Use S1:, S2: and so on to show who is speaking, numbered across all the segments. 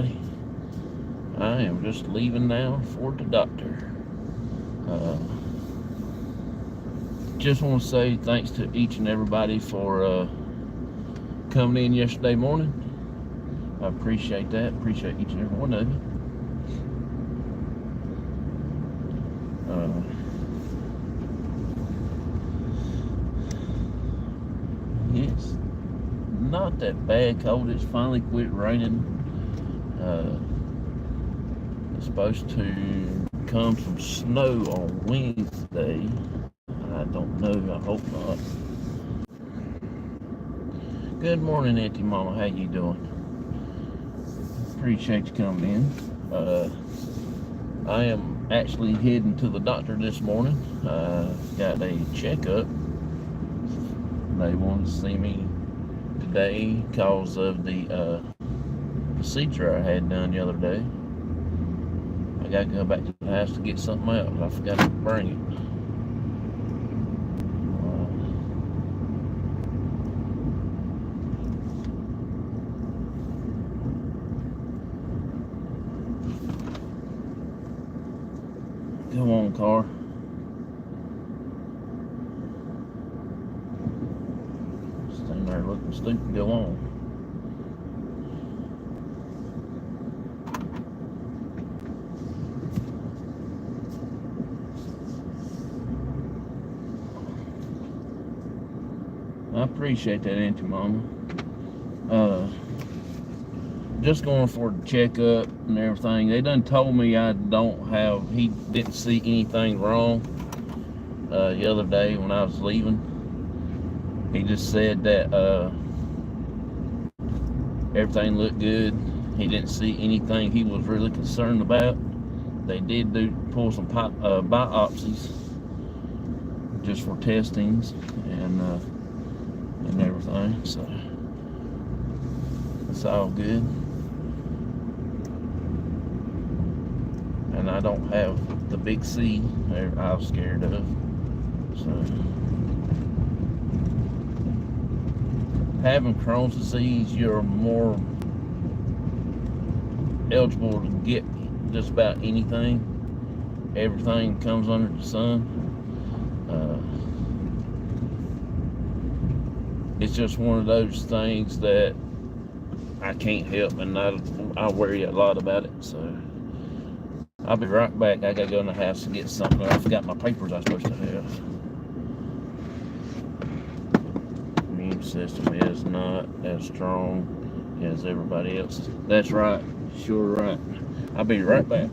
S1: everybody. I am just leaving now for the doctor. Just want to say thanks to each and everybody for coming in yesterday morning. I appreciate that. Appreciate each and every one of you. It's not that bad cold. It's finally quit raining. It's supposed to come some snow on Wednesday. I don't know. I hope not. Good morning, Auntie Mama. How you doing? Appreciate you coming in. I am actually heading to the doctor this morning. Got a checkup. They wanted to see me today because of the procedure I had done the other day. I got to go back to the house to get something else. I forgot to bring it. Go on, car. Stand there looking stupid. Go on. I appreciate that, Auntie Mama. Just going for the checkup and everything. They done told me he didn't see anything wrong the other day when I was leaving. He just said that everything looked good. He didn't see anything he was really concerned about. They did pull some biopsies just for testings and everything, so it's all good. And I don't have the big C I was scared of, so having Crohn's disease, you're more eligible to get just about anything. Everything comes under the sun. It's just one of those things that I can't help, and I worry a lot about it. So I'll be right back. I gotta go in the house and get something. I forgot my papers I was supposed to have. Immune system is not as strong as everybody else's. That's right. Sure right. I'll be right back.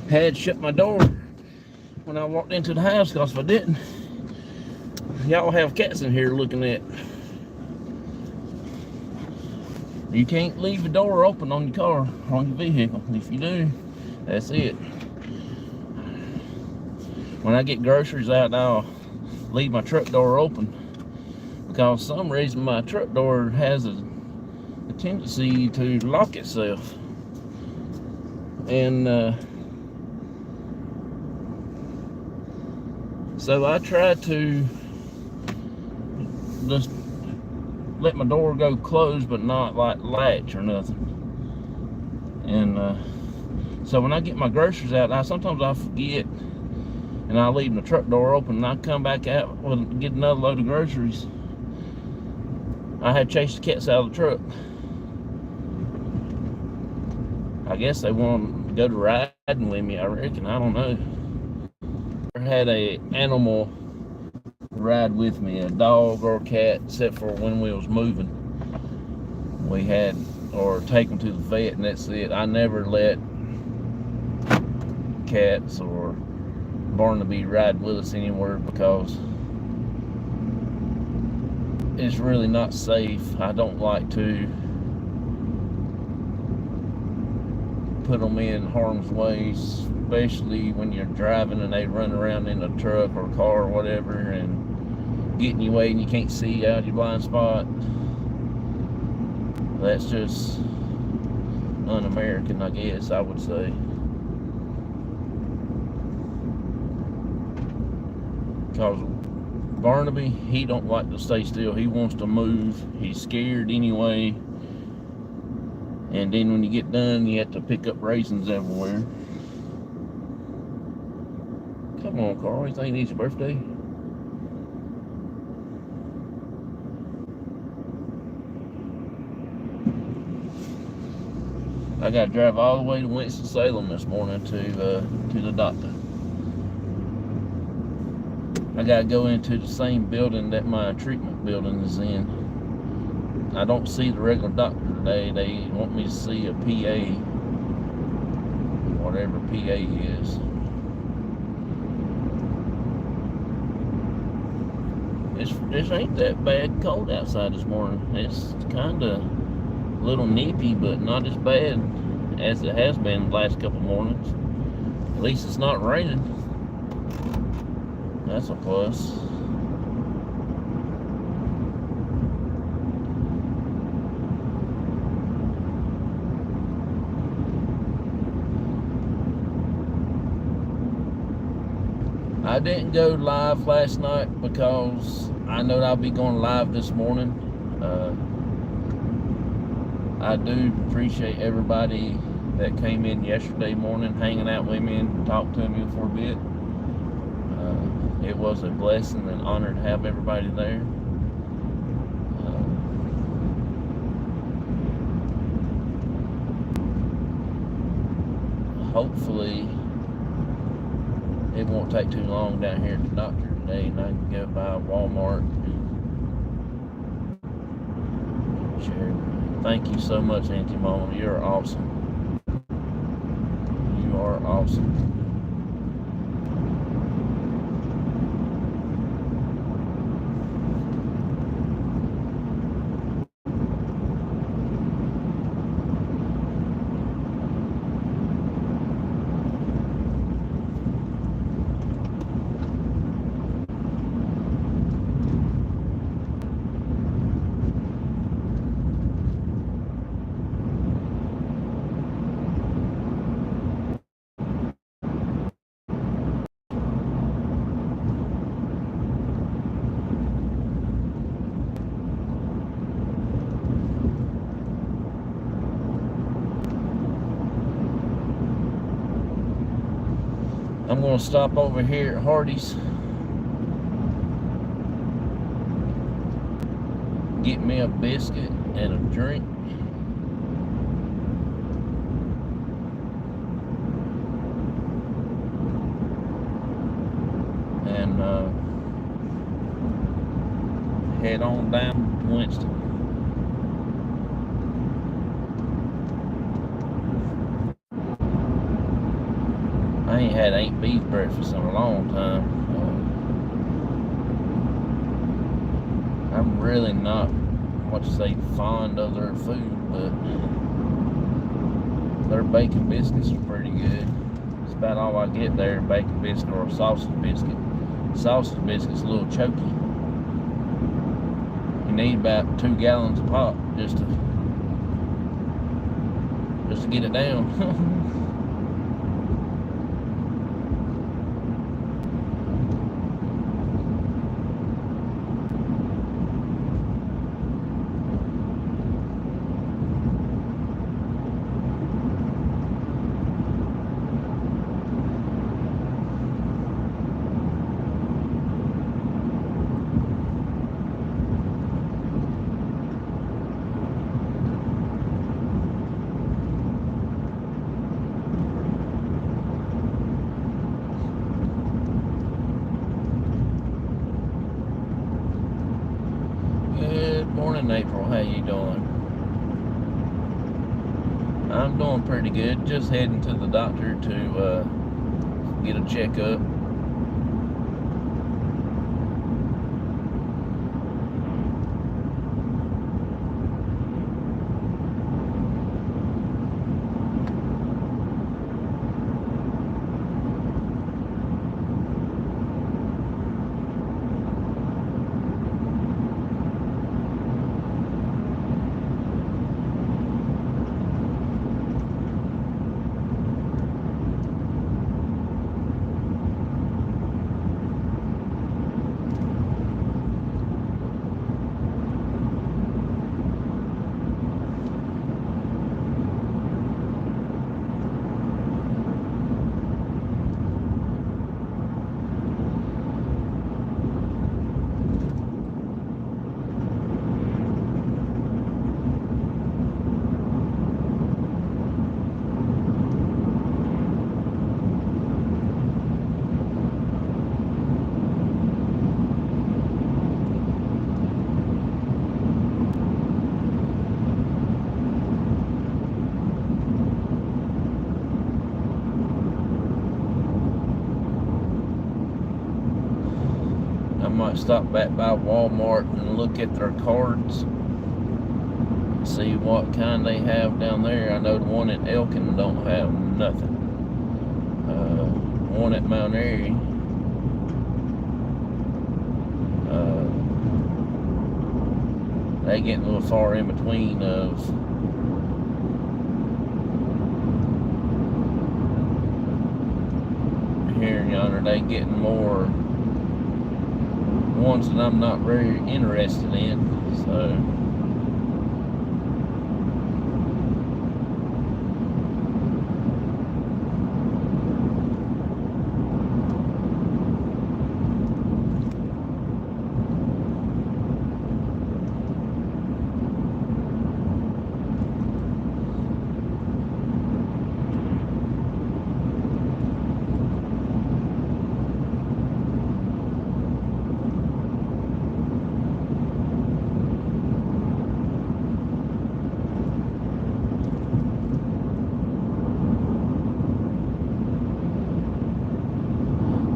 S1: Had shut my door when I walked into the house, because if I didn't, y'all have cats in here looking at. You can't leave the door open on your car, on your vehicle. If you do, that's it. When I get groceries out, I'll leave my truck door open, because for some reason my truck door has a tendency to lock itself. And so I try to just let my door go closed, but not like latch or nothing. And so when I get my groceries out, sometimes I forget, and I leave my truck door open, and I come back out and get another load of groceries. I had chased the cats out of the truck. I guess they want to go to riding with me, I reckon. I don't know. I had a animal ride with me, a dog or a cat, except for when we was moving. We had, or take them to the vet, and that's it. I never let cats or Barnaby ride with us anywhere, because it's really not safe. I don't like to put them in harm's way, especially when you're driving and they run around in a truck or car or whatever and get in your way and you can't see out your blind spot. That's just un-American, I guess I would say. Because Barnaby, he don't like to stay still. He wants to move. He's scared anyway. And then when you get done, you have to pick up raisins everywhere. Come on, Carl. You think it's your birthday? I got to drive all the way to Winston-Salem this morning to the doctor. I got to go into the same building that my treatment building is in. I don't see the regular doctor today. They want me to see a PA, whatever PA is. This ain't that bad cold outside this morning. It's kind of a little nippy, but not as bad as it has been the last couple mornings. At least it's not raining. That's a plus. I didn't go live last night because I know I'll be going live this morning. I do appreciate everybody that came in yesterday morning, hanging out with me and talked to me for a bit. It was a blessing and honor to have everybody there. Hopefully it won't take too long down here at the doctor today, and I can go by Walmart and share. Thank you so much, Auntie Mama. You're awesome. You are awesome. I'm going to stop over here at Hardee's, get me a biscuit and a drink. And head on down to Winston. I ain't had ain't beef breakfast in a long time. I'm really not, what you say, fond of their food, but their bacon biscuits are pretty good. It's about all I get there, bacon biscuit or a sausage biscuit. Sausage biscuit's a little choky. You need about 2 gallons of pop just to get it down. April, how you doing? I'm doing pretty good. Just heading to the doctor to get a checkup. I might stop back by Walmart and look at their cards, see what kind they have down there. I know the one at Elkin don't have nothing. One at Mount Airy, they get a little far in between of here and yonder. They getting more ones that I'm not very interested in, so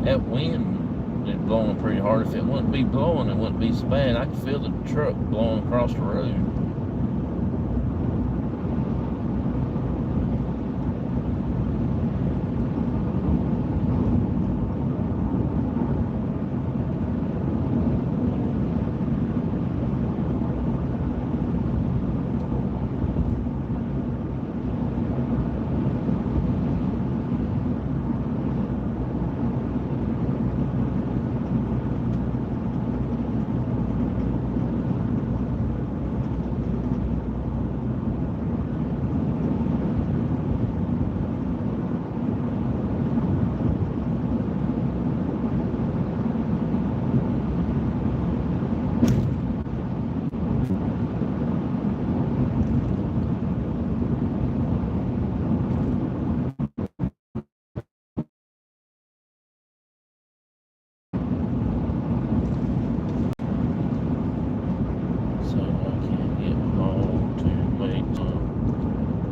S1: that wind is blowing pretty hard. If it wouldn't be blowing, it wouldn't be so bad. I could feel the truck blowing across the road.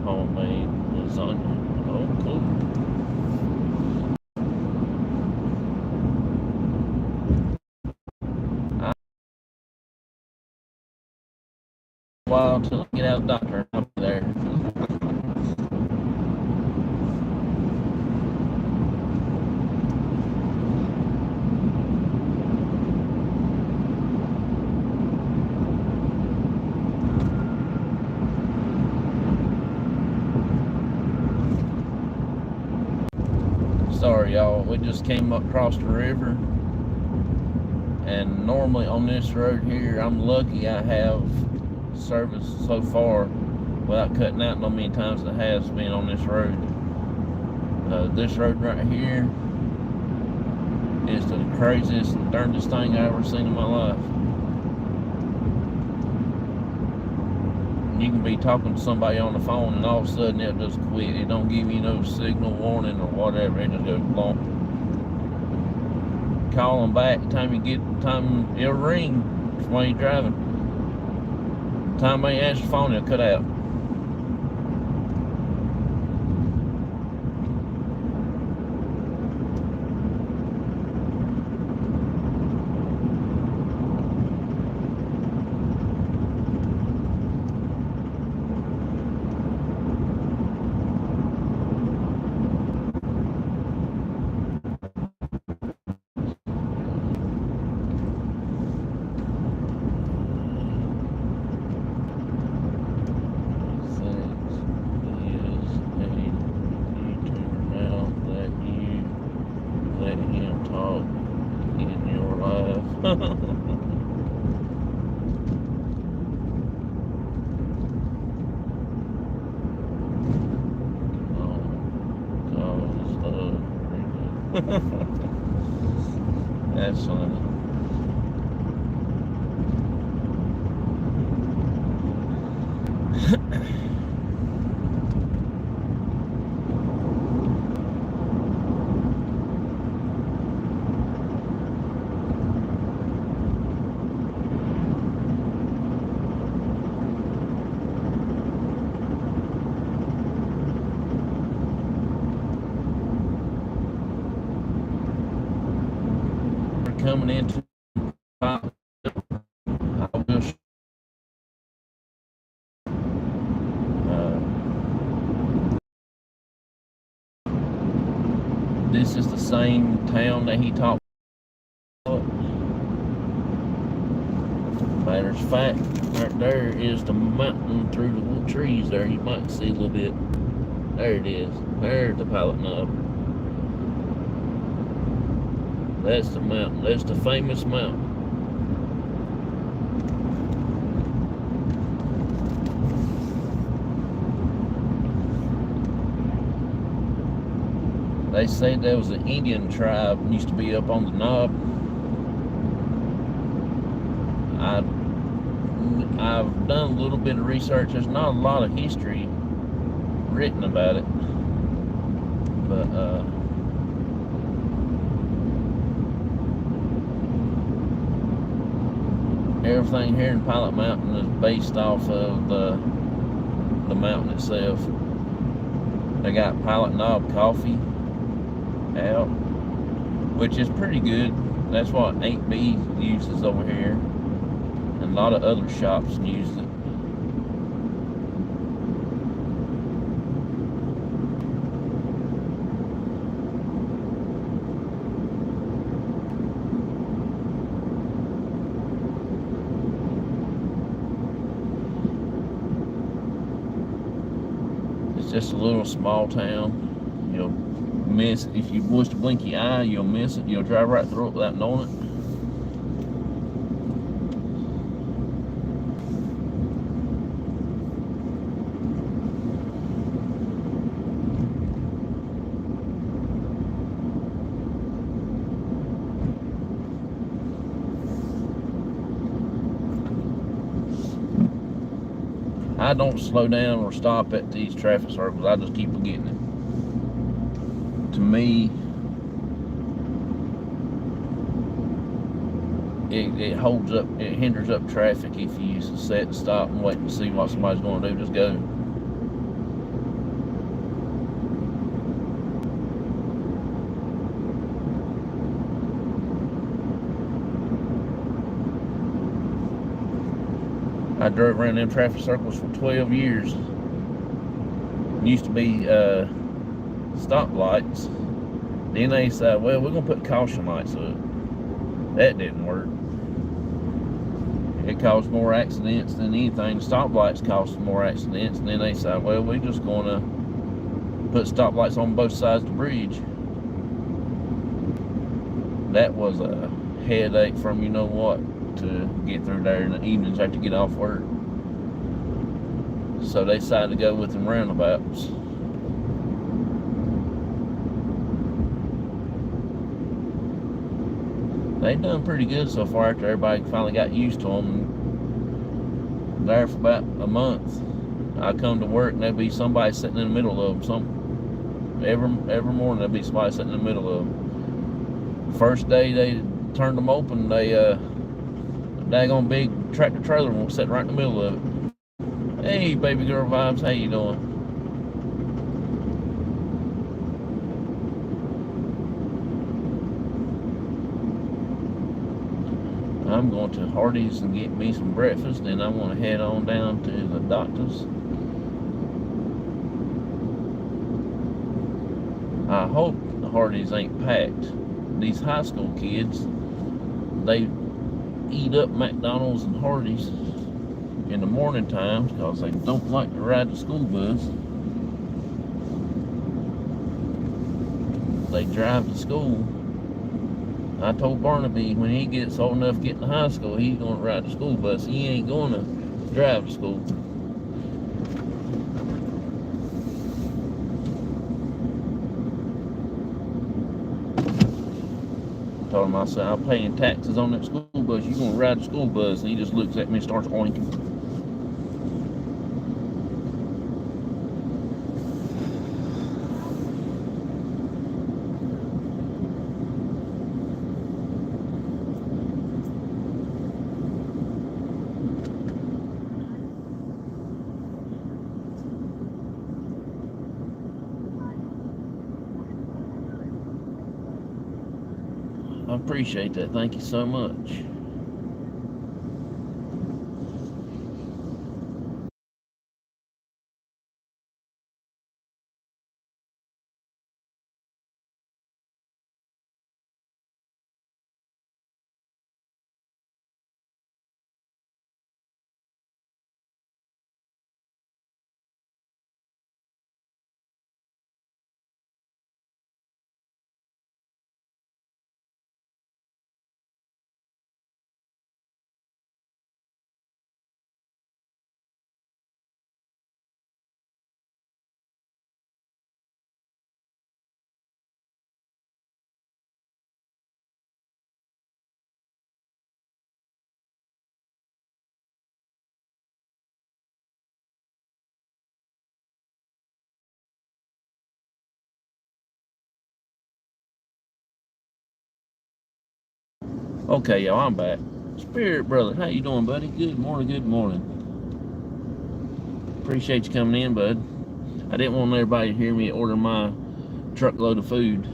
S1: Homemade lasagna. Oh, cool. A while till I get out of the doctor. I'll be there. Sorry, y'all. We just came across the river, and normally on this road here, I'm lucky I have service so far without cutting out no many times it has been on this road. This road right here is the craziest and darndest thing I ever seen in my life. You can be talking to somebody on the phone and all of a sudden it'll just quit. It don't give you no signal warning or whatever. It just goes long. Call them back. Time it'll ring while you're driving. Time they answer the phone, it'll cut out. That's funny. Coming into I will. Uh, this is the same town that he talked about. Matter of fact, right there is the mountain through the little trees there. You might see a little bit. There it is. There's the Pilot Knob. That's the mountain. That's the famous mountain. They say there was an Indian tribe used to be up on the knob. I've done a little bit of research. There's not a lot of history written about it, but everything here in Pilot Mountain is based off of the mountain itself. They got Pilot Knob coffee out, which is pretty good. That's what 8B uses over here, and a lot of other shops use it. It's just a little small town. You'll miss, if you was to blink your eye, you'll miss it. You'll drive right through it without knowing it. I don't slow down or stop at these traffic circles. I just keep forgetting it. To me, it holds up, it hinders up traffic if you set and stop and wait and see what somebody's going to do. Just go. I drove around them traffic circles for 12 years. Used to be stoplights. Then they said, well, we're going to put caution lights up. That didn't work. It caused more accidents than anything. Stoplights caused more accidents. And then they said, well, we're just going to put stoplights on both sides of the bridge. That was a headache from you know what to get through there in the evenings after you get off work. So they decided to go with them roundabouts. They done pretty good so far after everybody finally got used to them. There for about a month, I come to work and there'd be somebody sitting in the middle of them. Every morning there'd be somebody sitting in the middle of them. First day they turned them open, they daggone big tractor trailer was sitting right in the middle of it. Hey, baby girl vibes, how you doing? I'm going to Hardee's and get me some breakfast, then I want to head on down to the doctor's. I hope the Hardee's ain't packed. These high school kids, they eat up McDonald's and Hardee's in the morning times because they don't like to ride the school bus. They drive to school. I told Barnaby when he gets old enough to get to high school, he's going to ride the school bus. He ain't going to drive to school. I told him, I said, I'm paying taxes on that school bus. You're going to ride the school bus. And he just looks at me and starts oinking. I appreciate that. Thank you so much. Okay, y'all, I'm back. Spirit Brother, how you doing, buddy? Good morning, good morning. Appreciate you coming in, bud. I didn't want everybody to hear me order my truckload of food.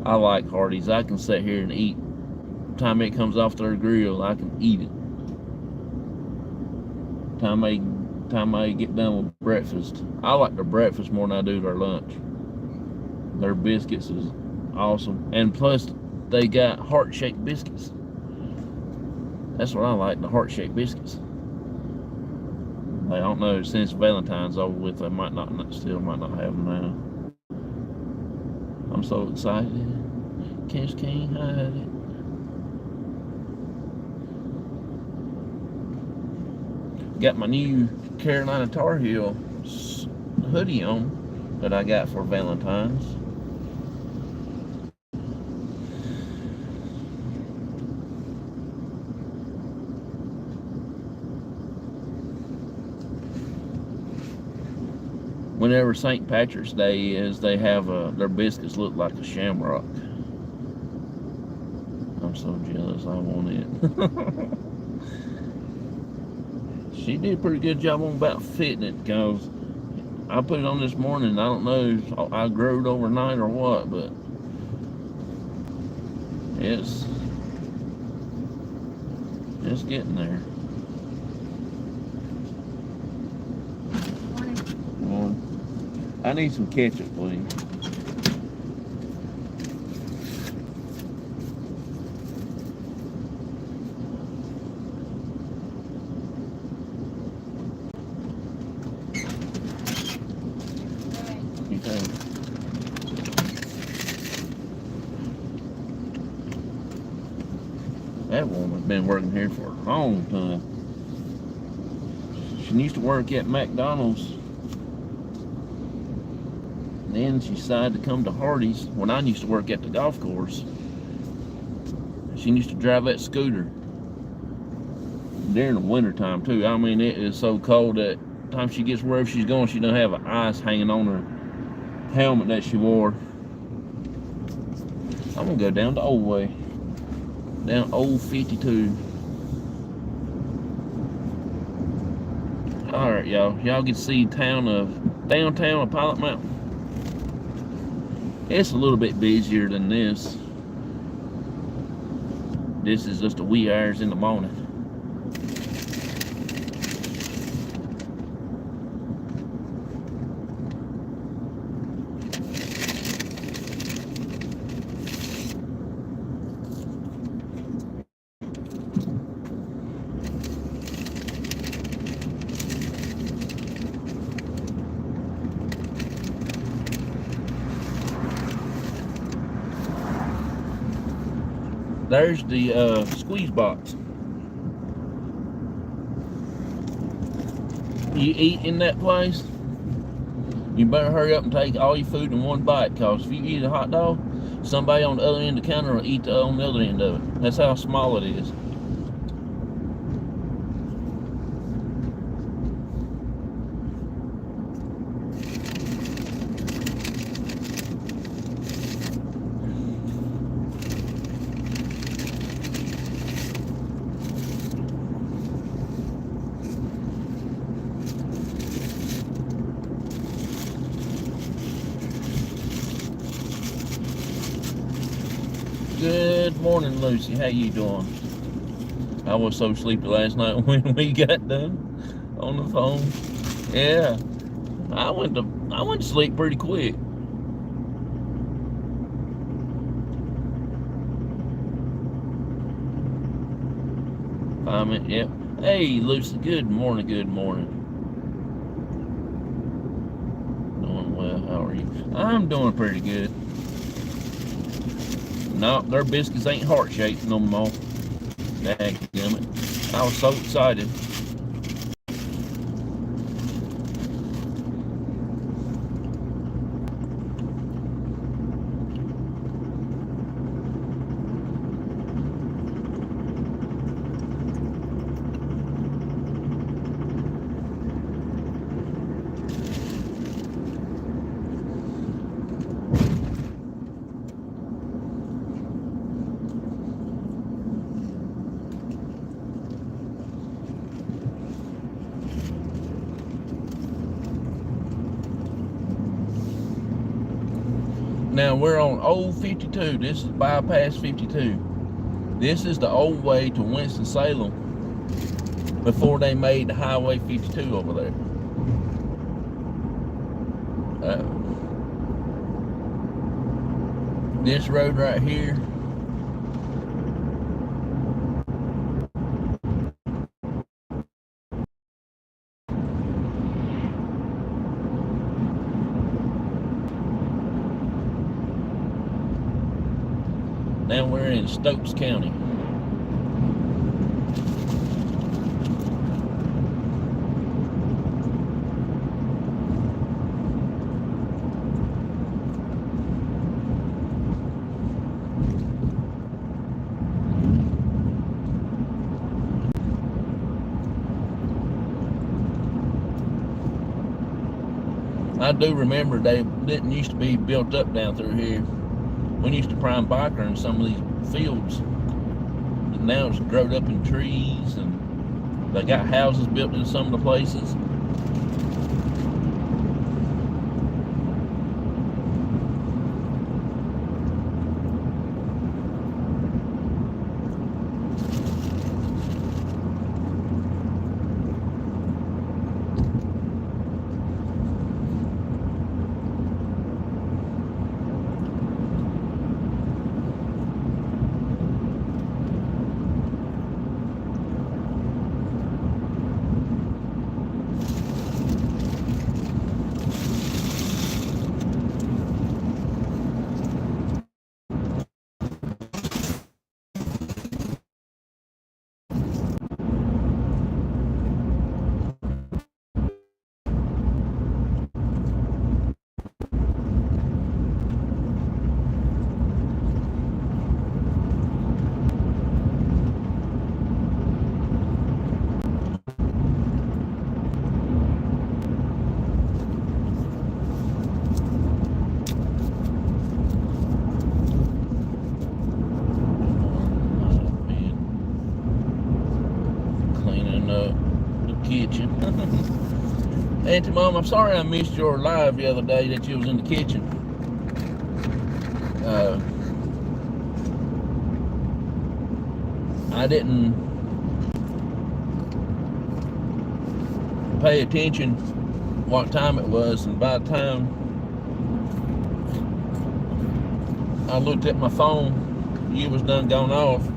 S1: I like Hardee's. I can sit here and eat. Time it comes off their grill, I can eat it. Time I get done with breakfast. I like their breakfast more than I do their lunch. Their biscuits is awesome. And plus, they got heart-shaped biscuits. That's what I like, the heart-shaped biscuits. I don't know, since Valentine's over with, they might not have them now. I'm so excited. Can't hide it. Got my new Carolina Tar Heel hoodie on that I got for Valentine's. Whenever St. Patrick's Day is, they have their biscuits look like a shamrock. I'm so jealous. I want it. She did a pretty good job on about fitting it, because I put it on this morning. I don't know if I growed overnight or what, but it's getting there. I need some ketchup, please. That woman's been working here for a long time. She used to work at McDonald's. Then she decided to come to Hardee's when I used to work at the golf course. She used to drive that scooter during the winter time too. I mean, it is so cold that time she gets wherever she's going, she don't have ice hanging on her helmet that she wore. I'm gonna go down the old way, down old 52. All right, y'all get to see downtown of Pilot Mountain. It's a little bit busier than this. This is just a wee hours in the morning. There's the squeeze box. You eat in that place, you better hurry up and take all your food in one bite, because if you eat a hot dog, somebody on the other end of the counter will eat on the other end of it. That's how small it is. Good morning, Lucy. How you doing? I was so sleepy last night when we got done on the phone. Yeah, I went to sleep pretty quick. Yep. Hey, Lucy. Good morning. Good morning. Doing well. How are you? I'm doing pretty good. No, their biscuits ain't heart-shaped no more. Dadgummit. I was so excited. Now we're on old 52. This is bypass 52. This is the old way to Winston-Salem before they made the Highway 52 over there. This road right here, now we're in Stokes County. I do remember they didn't used to be built up down through here. We used to prime biker in some of these fields. And now it's grown up in trees, and they got houses built in some of the places. Kitchen. Auntie Mom, I'm sorry I missed your live the other day that you was in the kitchen. I didn't pay attention what time it was, and by the time I looked at my phone, you was done gone off.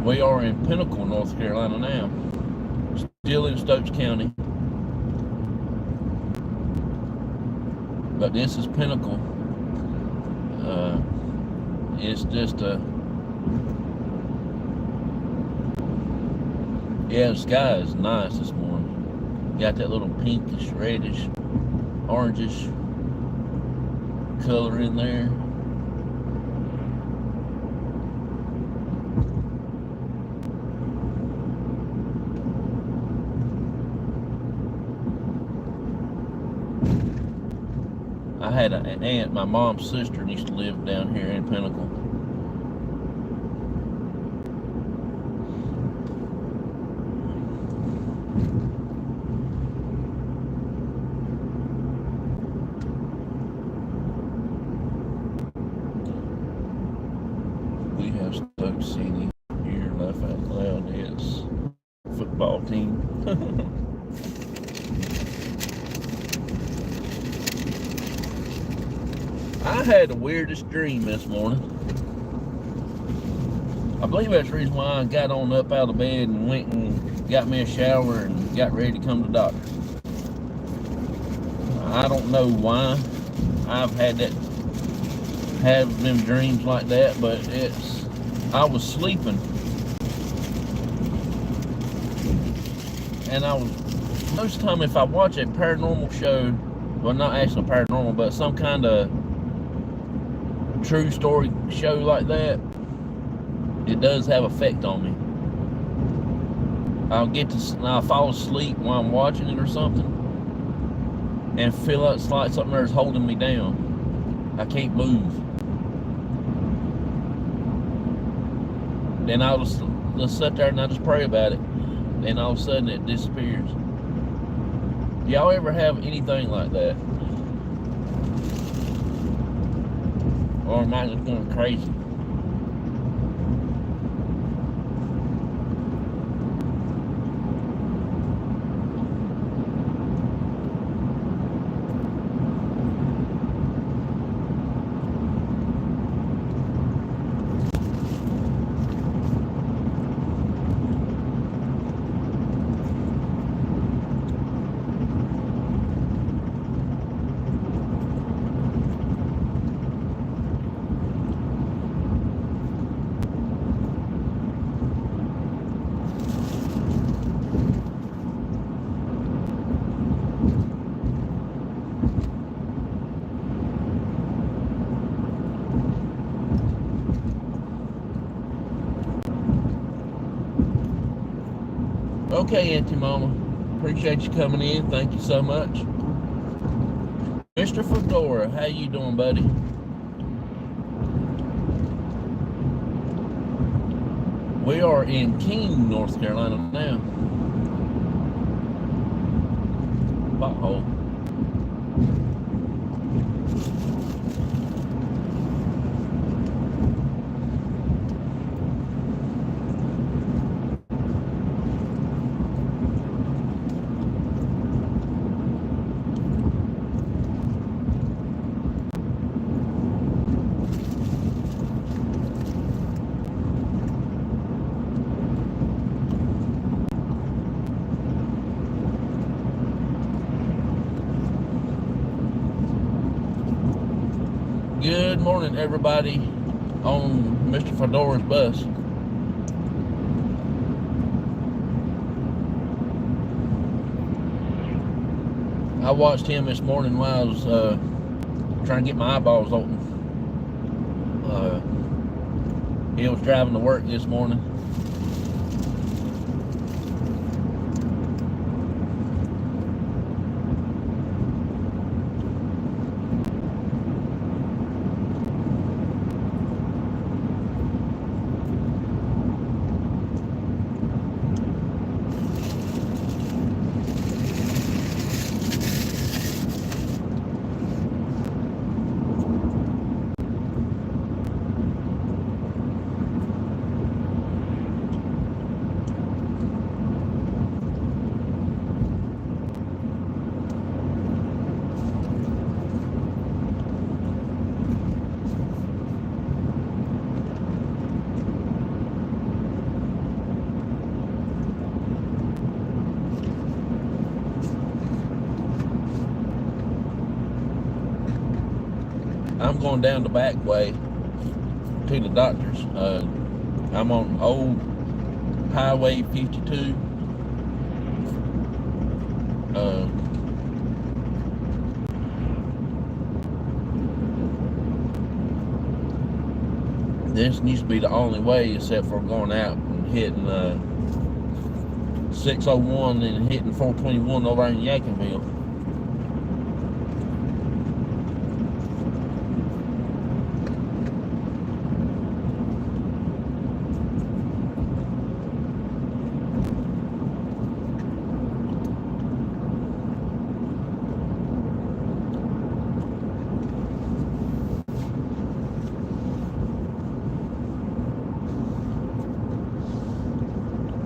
S1: We are in Pinnacle, North Carolina now. Still in Stokes County. But this is Pinnacle. It's just yeah, the sky is nice this morning. Got that little pinkish, reddish, orangish color in there. I had an aunt, my mom's sister, used to live down here in Pinnacle. We have Stoke City here, laugh out loud. It's football team. I had the weirdest dream this morning. I believe that's the reason why I got on up out of bed and went and got me a shower and got ready to come to the doctor. I don't know why I've had that have them dreams like that, but I was sleeping, and most of the time if I watch a paranormal show, well, not actually paranormal, but some kind of true story show like that, it does have effect on me. I'll fall asleep while I'm watching it or something, and feel like it's like something there's holding me down. I can't move. Then I'll just sit there and I just pray about it. Then all of a sudden it disappears. Y'all ever have anything like that? Or am I just going crazy? Okay, Auntie Mama. Appreciate you coming in. Thank you so much. Mr. Fedora, how you doing, buddy? We are in King, North Carolina now. Pothole. Good morning, everybody on Mr. Fedora's bus. I watched him this morning while I was trying to get my eyeballs open. He was driving to work this morning. I'm going down the back way to the doctor's. I'm on old Highway 52. This used to be the only way except for going out and hitting 601 and hitting 421 over in Yakinville.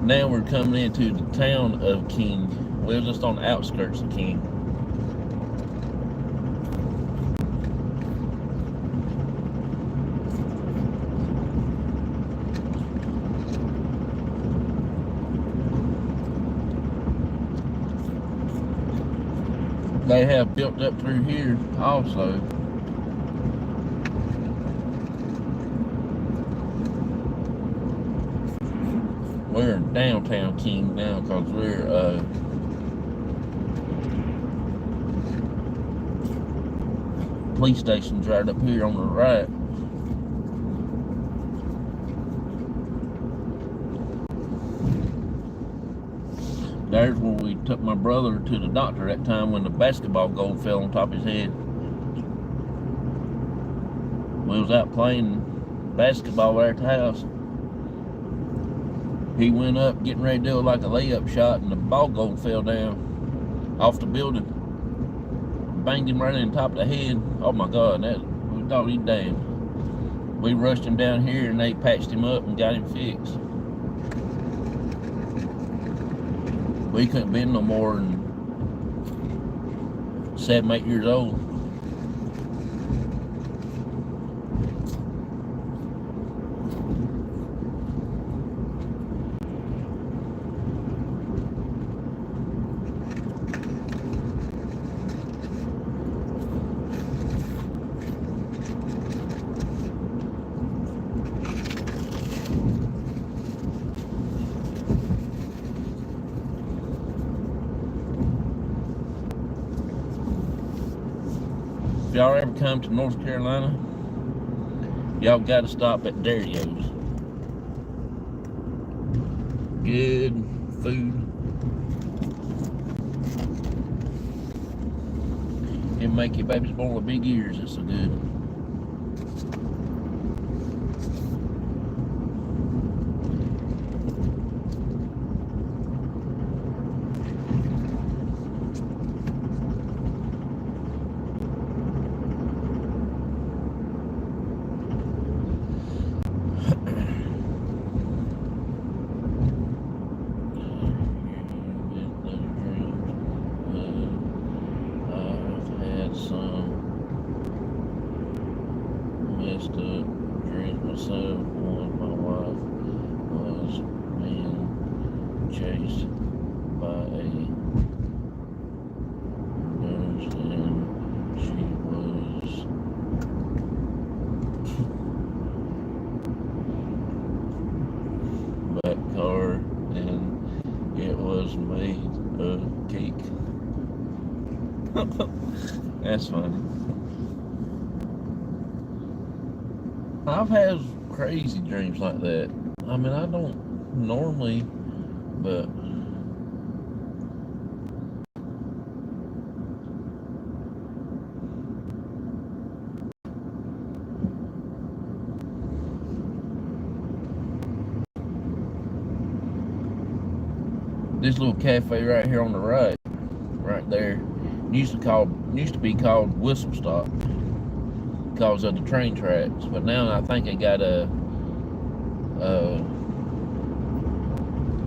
S1: Now we're coming into the town of King. We're just on the outskirts of King. They have built up through here also. we're in downtown King now because we're police station's right up here on the right. There's where we took my brother to the doctor that time when the basketball goal fell on top of his head. We was out playing basketball there at the house. He went up getting ready to do like a layup shot, and the ball goal fell down off the building. Banged him right in the top of the head. Oh my God, we thought he'd died. We rushed him down here and they patched him up and got him fixed. We couldn't be no more than 7, 8 years old. If y'all ever come to North Carolina, y'all got to stop at Dario's. Good food. It'll make your babies born with big ears. It's so good. One, my wife was being chased by a nurse, and she was back car, and it was made of cake. That's funny. I've had crazy dreams like that. I mean, I don't normally, but this little cafe right here on the right there, used to be called Whistle Stop because of the train tracks, but now I think they got a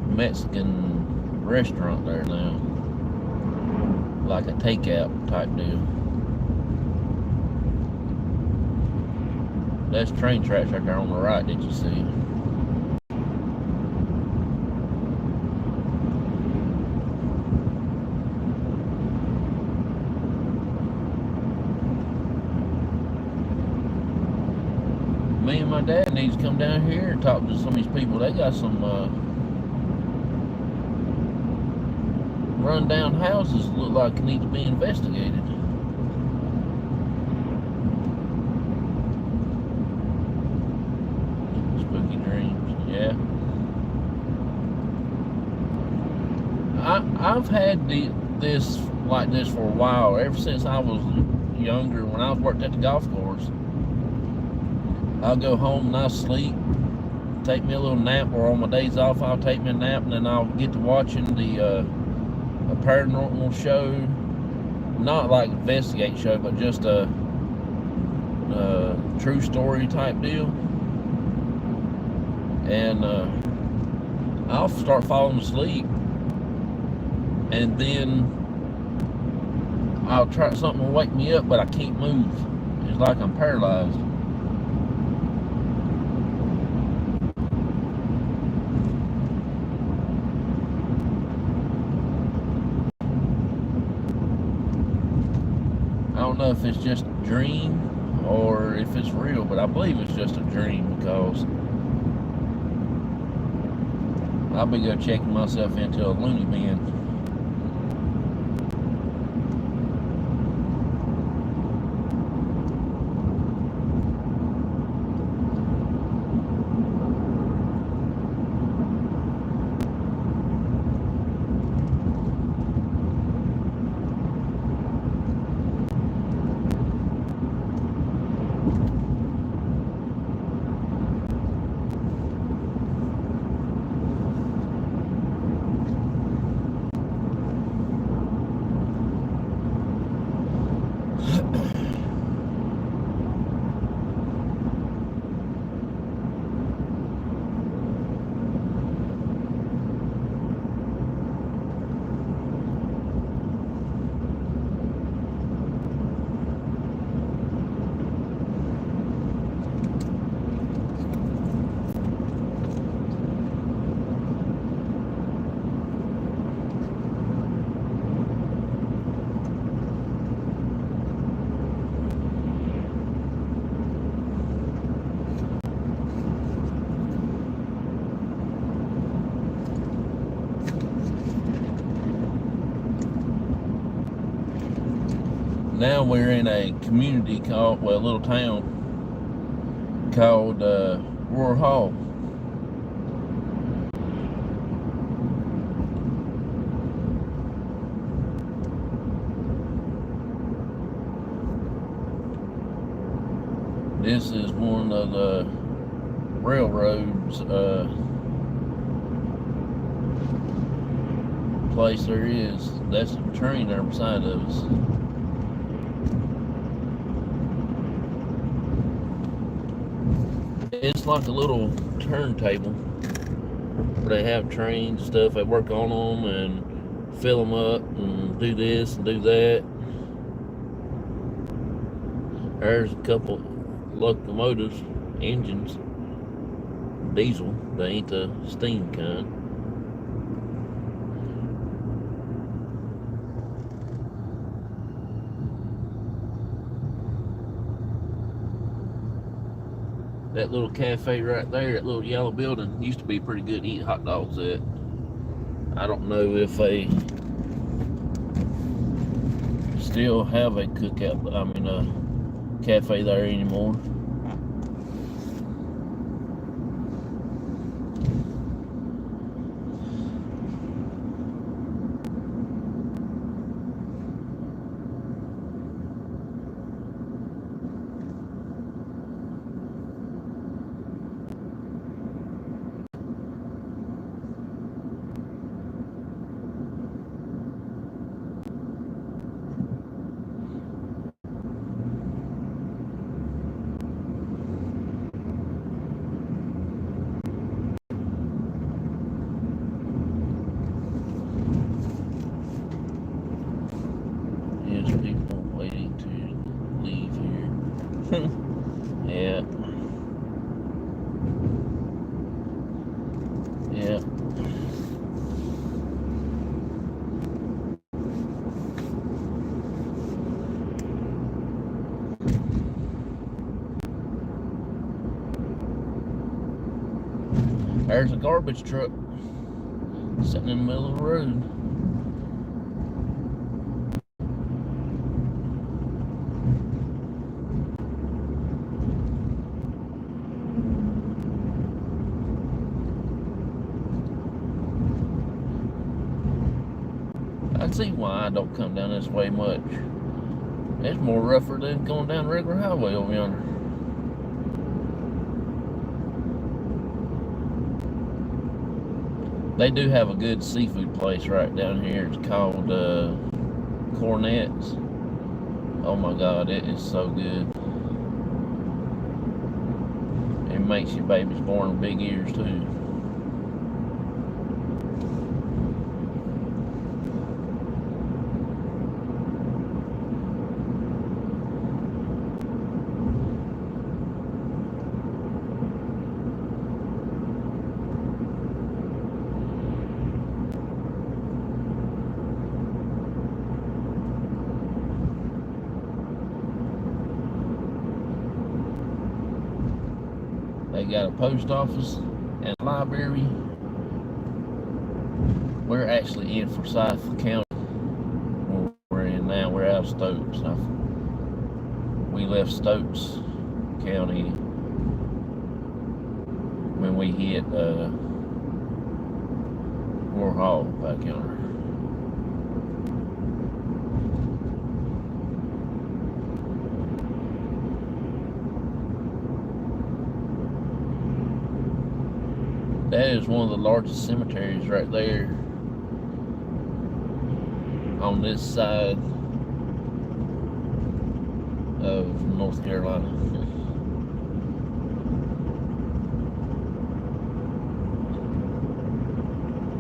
S1: Mexican restaurant there now, like a takeout type deal. That's train tracks right there on the right. Did you see? Me and my dad needs to come down here and talk to some of these people. They got some run-down houses that look like need to be investigated. Spooky dreams, yeah. I've had this like this for a while, ever since I was younger. When I worked at the golf course, I'll go home and I'll sleep, take me a little nap, or on my days off I'll take me a nap, and then I'll get to watching a paranormal show, not like investigate show, but just a true story type deal, and I'll start falling asleep, and then I'll try something to wake me up, but I can't move. It's like I'm paralyzed. I don't know if it's just a dream or if it's real, but I believe it's just a dream because I'll be go checking myself into a loony bin. Now we're in a community called, well, a little town called Roar Hall. This is one of the railroads place there is. That's a train there beside of us. It's like a little turntable where they have trains and stuff. They work on them and fill them up and do this and do that. There's a couple locomotives, engines, diesel. They ain't the steam kind. That little cafe right there, that little yellow building, used to be pretty good to eat hot dogs at. I don't know if they still have a cookout, a cafe there anymore. People waiting to leave here. Yeah. Yeah. There's a garbage truck sitting in the middle of the road. I see why I don't come down this way much. It's more rougher than going down the regular highway over yonder. They do have a good seafood place right down here. It's called Cornet's. Oh my God, it is so good. It makes your babies born with big ears too. They got a post office and a library We're actually in Forsyth County. Where we're in now. We're out of Stokes. We left Stokes County when we hit Moore Hall back yonder. That is one of the largest cemeteries right there on this side of North Carolina.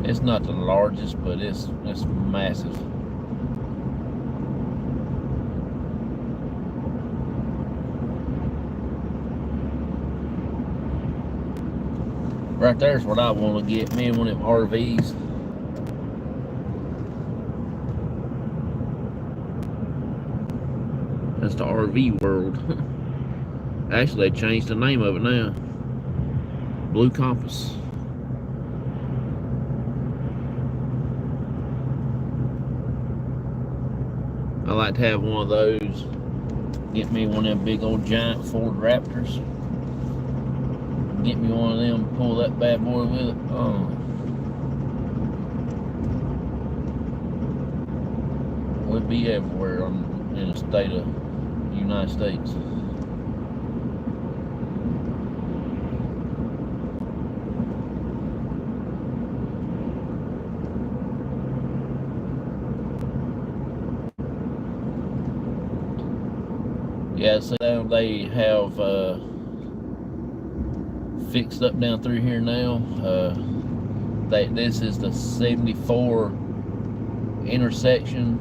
S1: It's not the largest, but it's massive. Right there's what I want to get, me one of them RVs. That's the RV world. Actually, they changed the name of it now. Blue Compass. I like to have one of those. Get me one of them big old giant Ford Raptors. Get me one of them, pull that bad boy with it. Would be everywhere in the state of the United States. Yeah, so they have fixed up down through here now. This is the 74 intersection.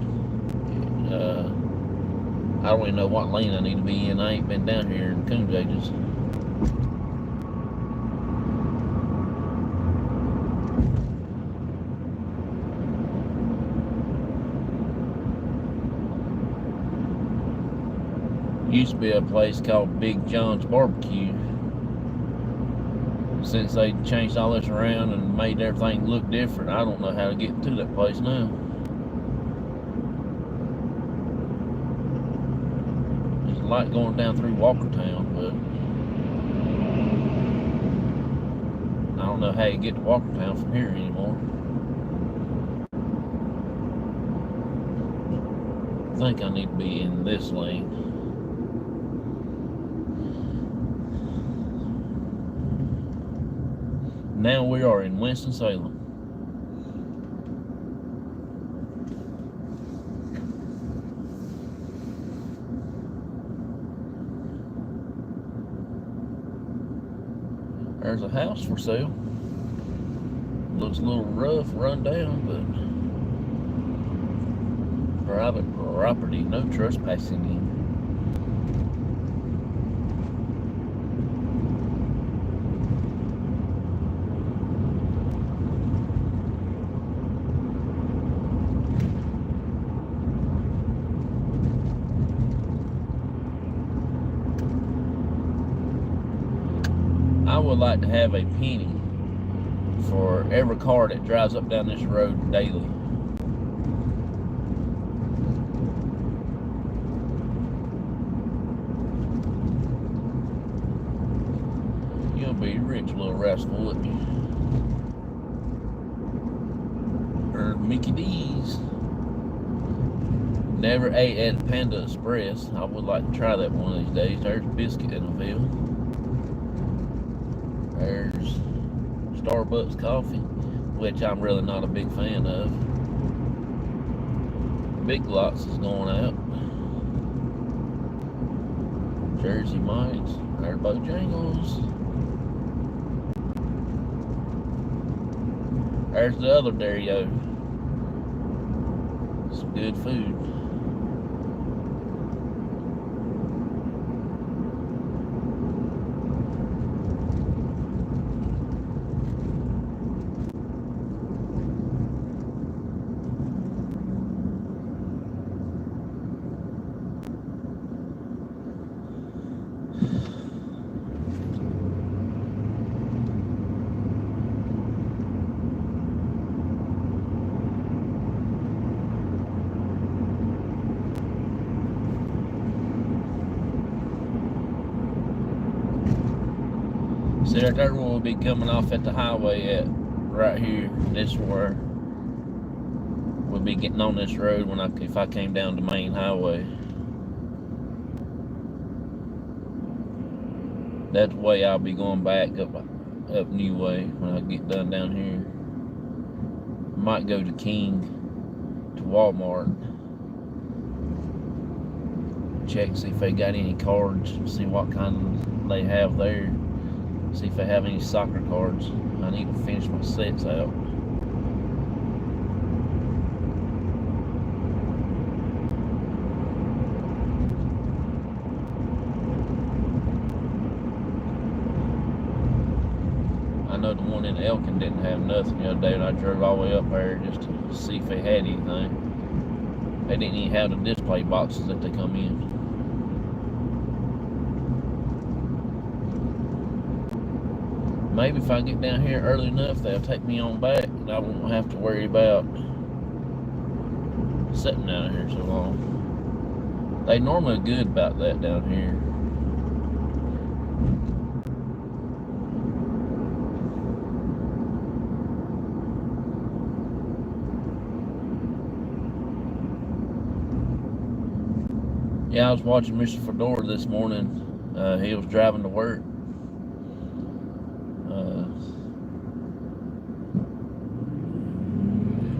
S1: I don't even know what lane I need to be in. I ain't been down here in coons ages. Used to be a place called Big John's Barbecue. Since they changed all this around and made everything look different, I don't know how to get to that place now. It's like going down through Walkertown, but I don't know how you get to Walkertown from here anymore. I think I need to be in this lane. Now we are in Winston-Salem. There's a house for sale. Looks a little rough, run down, but private property, no trespassing in. I would like to have a penny for every car that drives up down this road daily. You'll be rich, little rascal, wouldn't you? Or Mickey D's. Never ate at Panda Express. I would like to try that one of these days. There's biscuit in the field. There's Starbucks coffee, which I'm really not a big fan of. Big Lots is going out. Jersey Mike's. There's Bojangles. There's the other Dario. Some good food. See, right there we'll be coming off at the highway at right here. This is where we'll be getting on this road if I came down the main highway. That's the way I'll be going back up New Way when I get done down here. I might go to King to Walmart. Check, see if they got any cards, see what kind they have there. See if they have any soccer cards. I need to finish my sets out. I know the one in Elkin didn't have nothing the other day, and I drove all the way up there just to see if they had anything. They didn't even have the display boxes that they come in. Maybe if I get down here early enough, they'll take me on back, and I won't have to worry about sitting down here so long. They normally are good about that down here. Yeah, I was watching Mr. Fedora this morning. He was driving to work.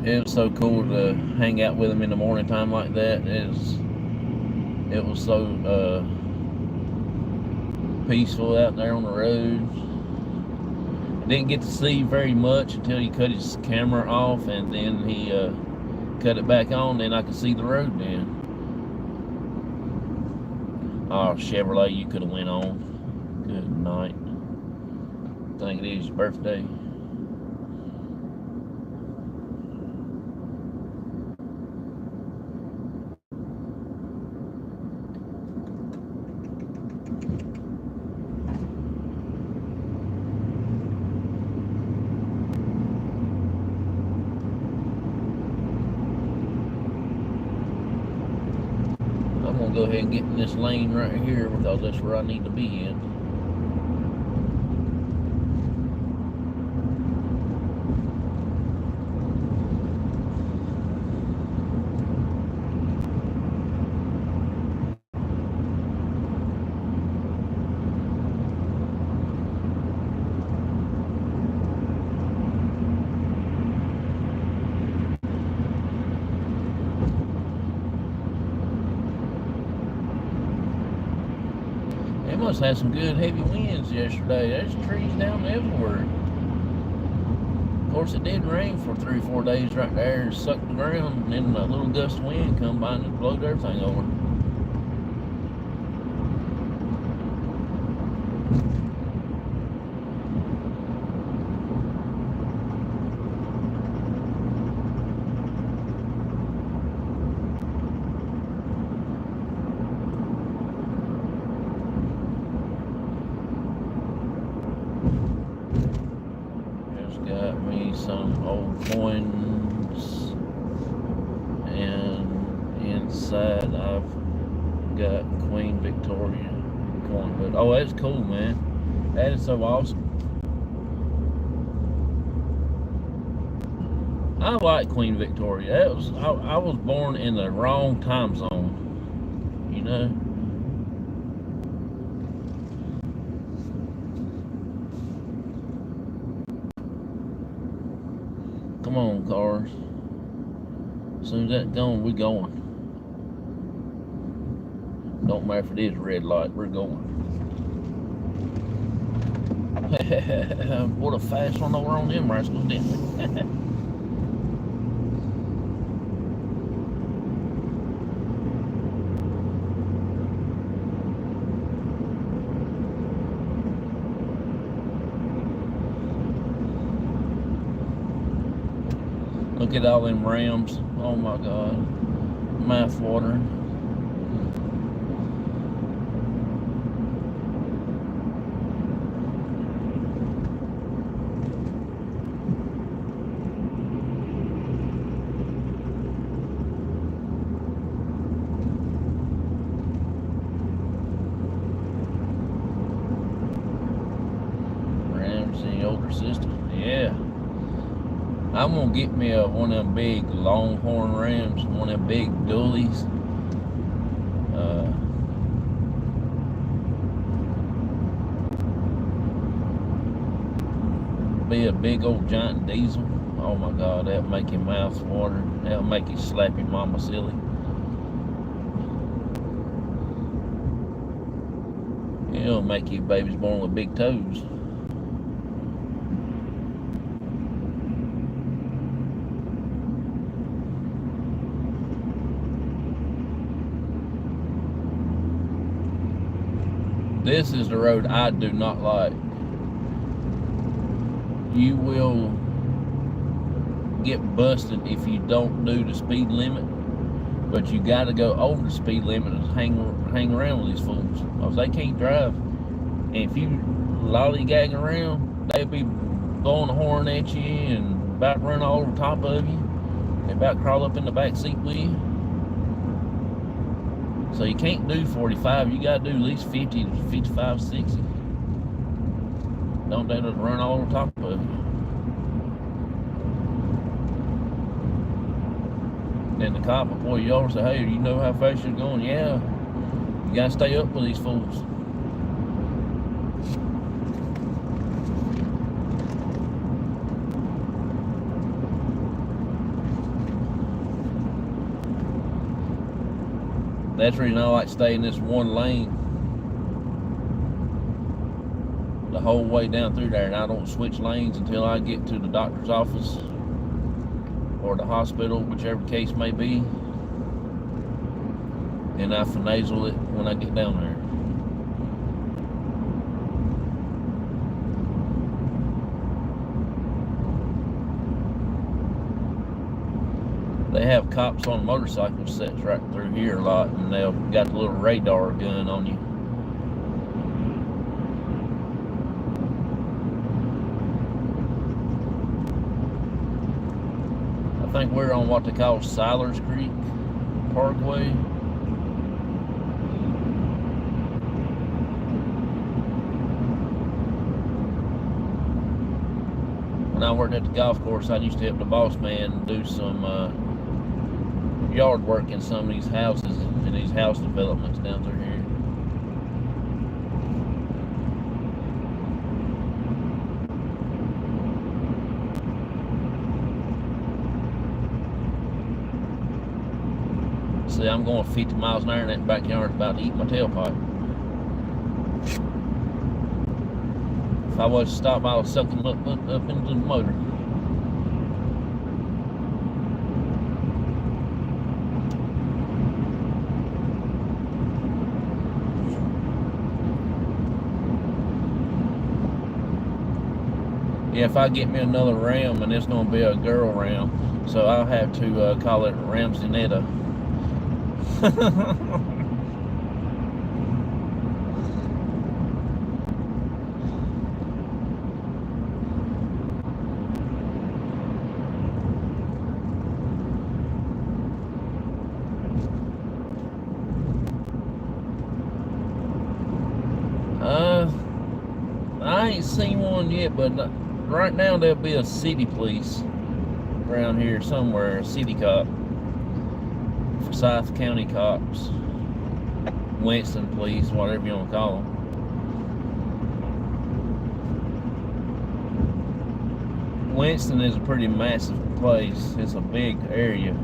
S1: It was so cool to hang out with him in the morning time like that. It was so peaceful out there on the road. I didn't get to see very much until he cut his camera off, and then he cut it back on. Then I could see the road then. Oh, Chevrolet, you could have went on. Good night. I think it is your birthday. I'm gonna go ahead and get in this lane right here because that's where I need to be in. They must have some good heavy winds yesterday. There's trees down everywhere. Of course, it did rain for 3 or 4 days right there and sucked the ground, and then a little gust of wind come by and blowed everything over. Got me some old coins, and inside I've got Queen Victoria coin. But oh, that's cool, man. That is so awesome. I like Queen Victoria. I was born in the wrong time zone, you know. Come on, cars. As soon as that's gone, we're going. Don't matter if it is a red light, we're going. What a fast one over on them rascals, didn't we? Look at all them Rams. Oh my God. Mouth watering. I'm gonna get me one of them big longhorn rams, one of them big dualies. Uh, be a big old giant diesel. Oh my God, that'll make your mouth water. That'll make you slap your mama silly. It'll make you babies born with big toes. This is the road I do not like. You will get busted if you don't do the speed limit, but you got to go over the speed limit and hang around with these fools, because they can't drive. And if you lollygag around, they'll be blowing a horn at you and about to run all over top of you and about to crawl up in the back seat with you. So you can't do 45, you got to do at least 50 to 55, 60. Don't they just run all over top of you. Then the cop will pull you over and say, hey, you know how fast you're going? Yeah. You got to stay up with these fools. That's the reason I like to stay in this one lane the whole way down through there, and I don't switch lanes until I get to the doctor's office or the hospital, whichever case may be. Then I finagle it when I get down there. They have cops on motorcycles sets right through here a lot, and they've got the little radar gun on you. I think we're on what they call Silers Creek Parkway. When I worked at the golf course, I used to help the boss man do some yard work in some of these houses and these house developments down through here. See, I'm going 50 miles an hour in that backyard, about to eat my tailpipe. If I was to stop, I would suck them up into the motor. Yeah, if I get me another ram, and it's going to be a girl ram, so I'll have to call it Ramsinetta. I ain't seen one yet, but right now there'll be a city police around here somewhere, a city cop, Forsyth County cops, Winston police, whatever you want to call them. Winston is a pretty massive place. It's a big area.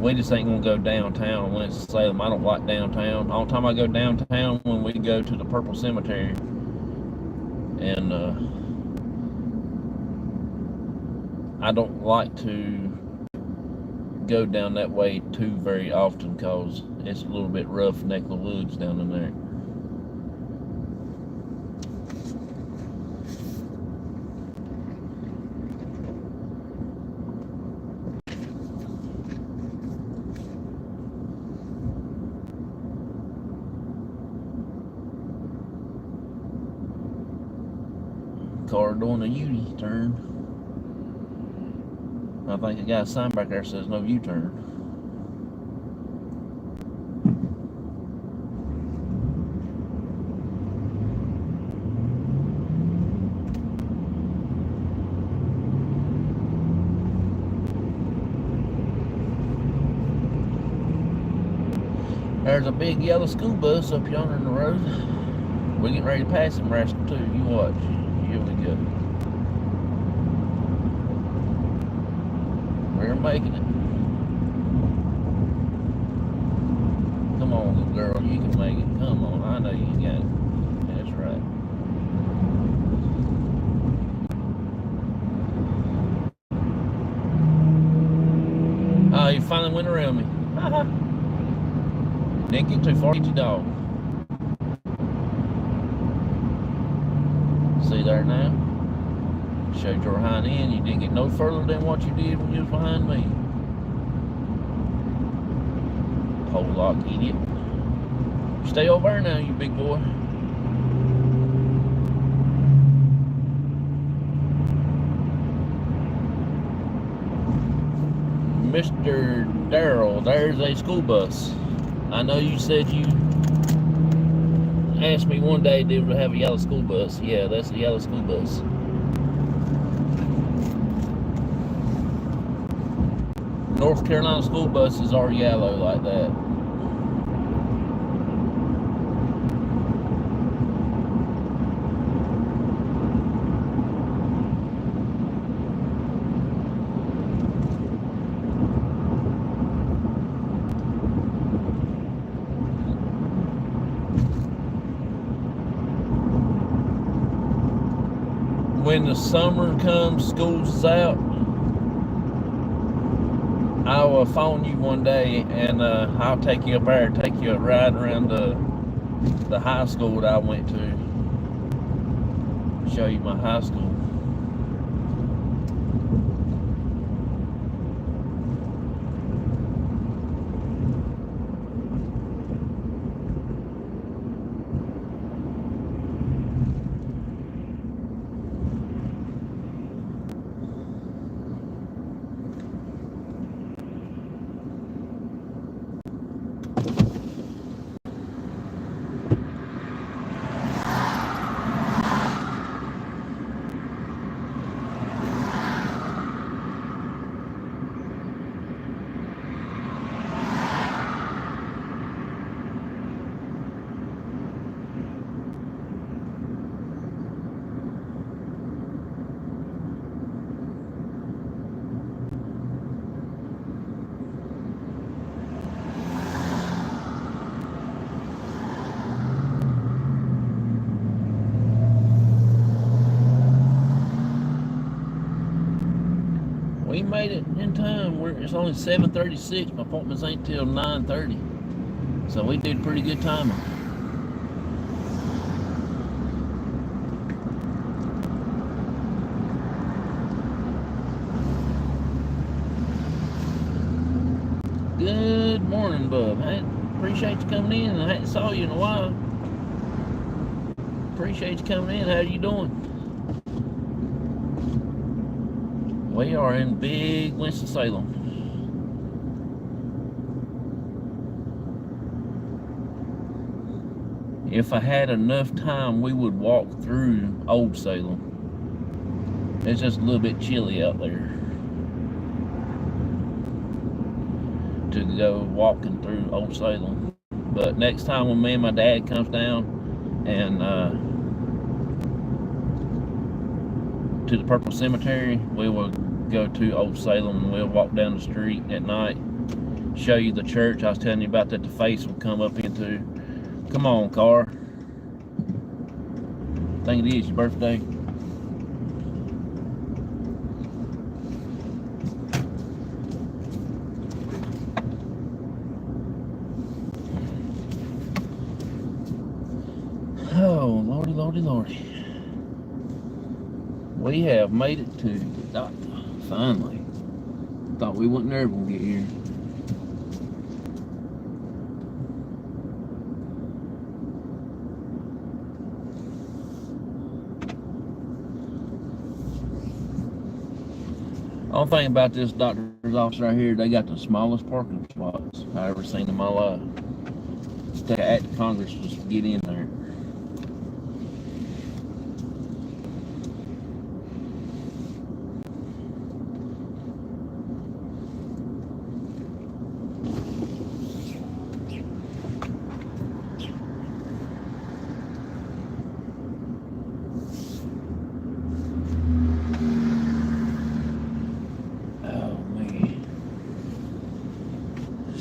S1: We just ain't gonna go downtown in Winston-Salem. I don't like downtown. All the time I go downtown when we go to the Purple Cemetery. And I don't like to go down that way too very often, because it's a little bit rough neck of the woods down in there. Car doing a U-turn. I think it got a sign back there that says no U-turn. There's a big yellow school bus up yonder in the road. We're getting ready to pass him, rascal, too. You watch. Here we go. We're making it. Come on, little girl. You can make it. Come on. I know you got it. That's right. Oh, you finally went around me. Didn't get too far. Get your dog. See there now? Showed your hind end. You didn't get no further than what you did when you was behind me. Pole lock idiot. Stay over there now, you big boy. Mr. Darrell, there's a school bus. I know you said you asked me one day, did we have a yellow school bus? Yeah, that's a yellow school bus. North Carolina school buses are yellow like that. When the summer comes, school's out, I will phone you one day and I'll take you up there, take you a ride around the high school that I went to. Show you my high school. We made it in time. It's only 7:36. My appointments ain't till 9:30. So we did pretty good timing. Good morning, bub. I appreciate you coming in. I hadn't saw you in a while. Appreciate you coming in. How you doing? We are in big Winston-Salem. If I had enough time, we would walk through Old Salem. It's just a little bit chilly out there to go walking through Old Salem. But next time when me and my dad comes down and to the Purple Cemetery, we will go to Old Salem and we'll walk down the street at night, show you the church I was telling you about that the face will come up into. Come on, car. I think it is your birthday. Oh, lordy, lordy, lordy. We have made it to the doctor, finally. Thought we wasn't ever gonna get here. Only thing about this doctor's office right here, they got the smallest parking spots I've ever seen in my life. The act of Congress was to get in there.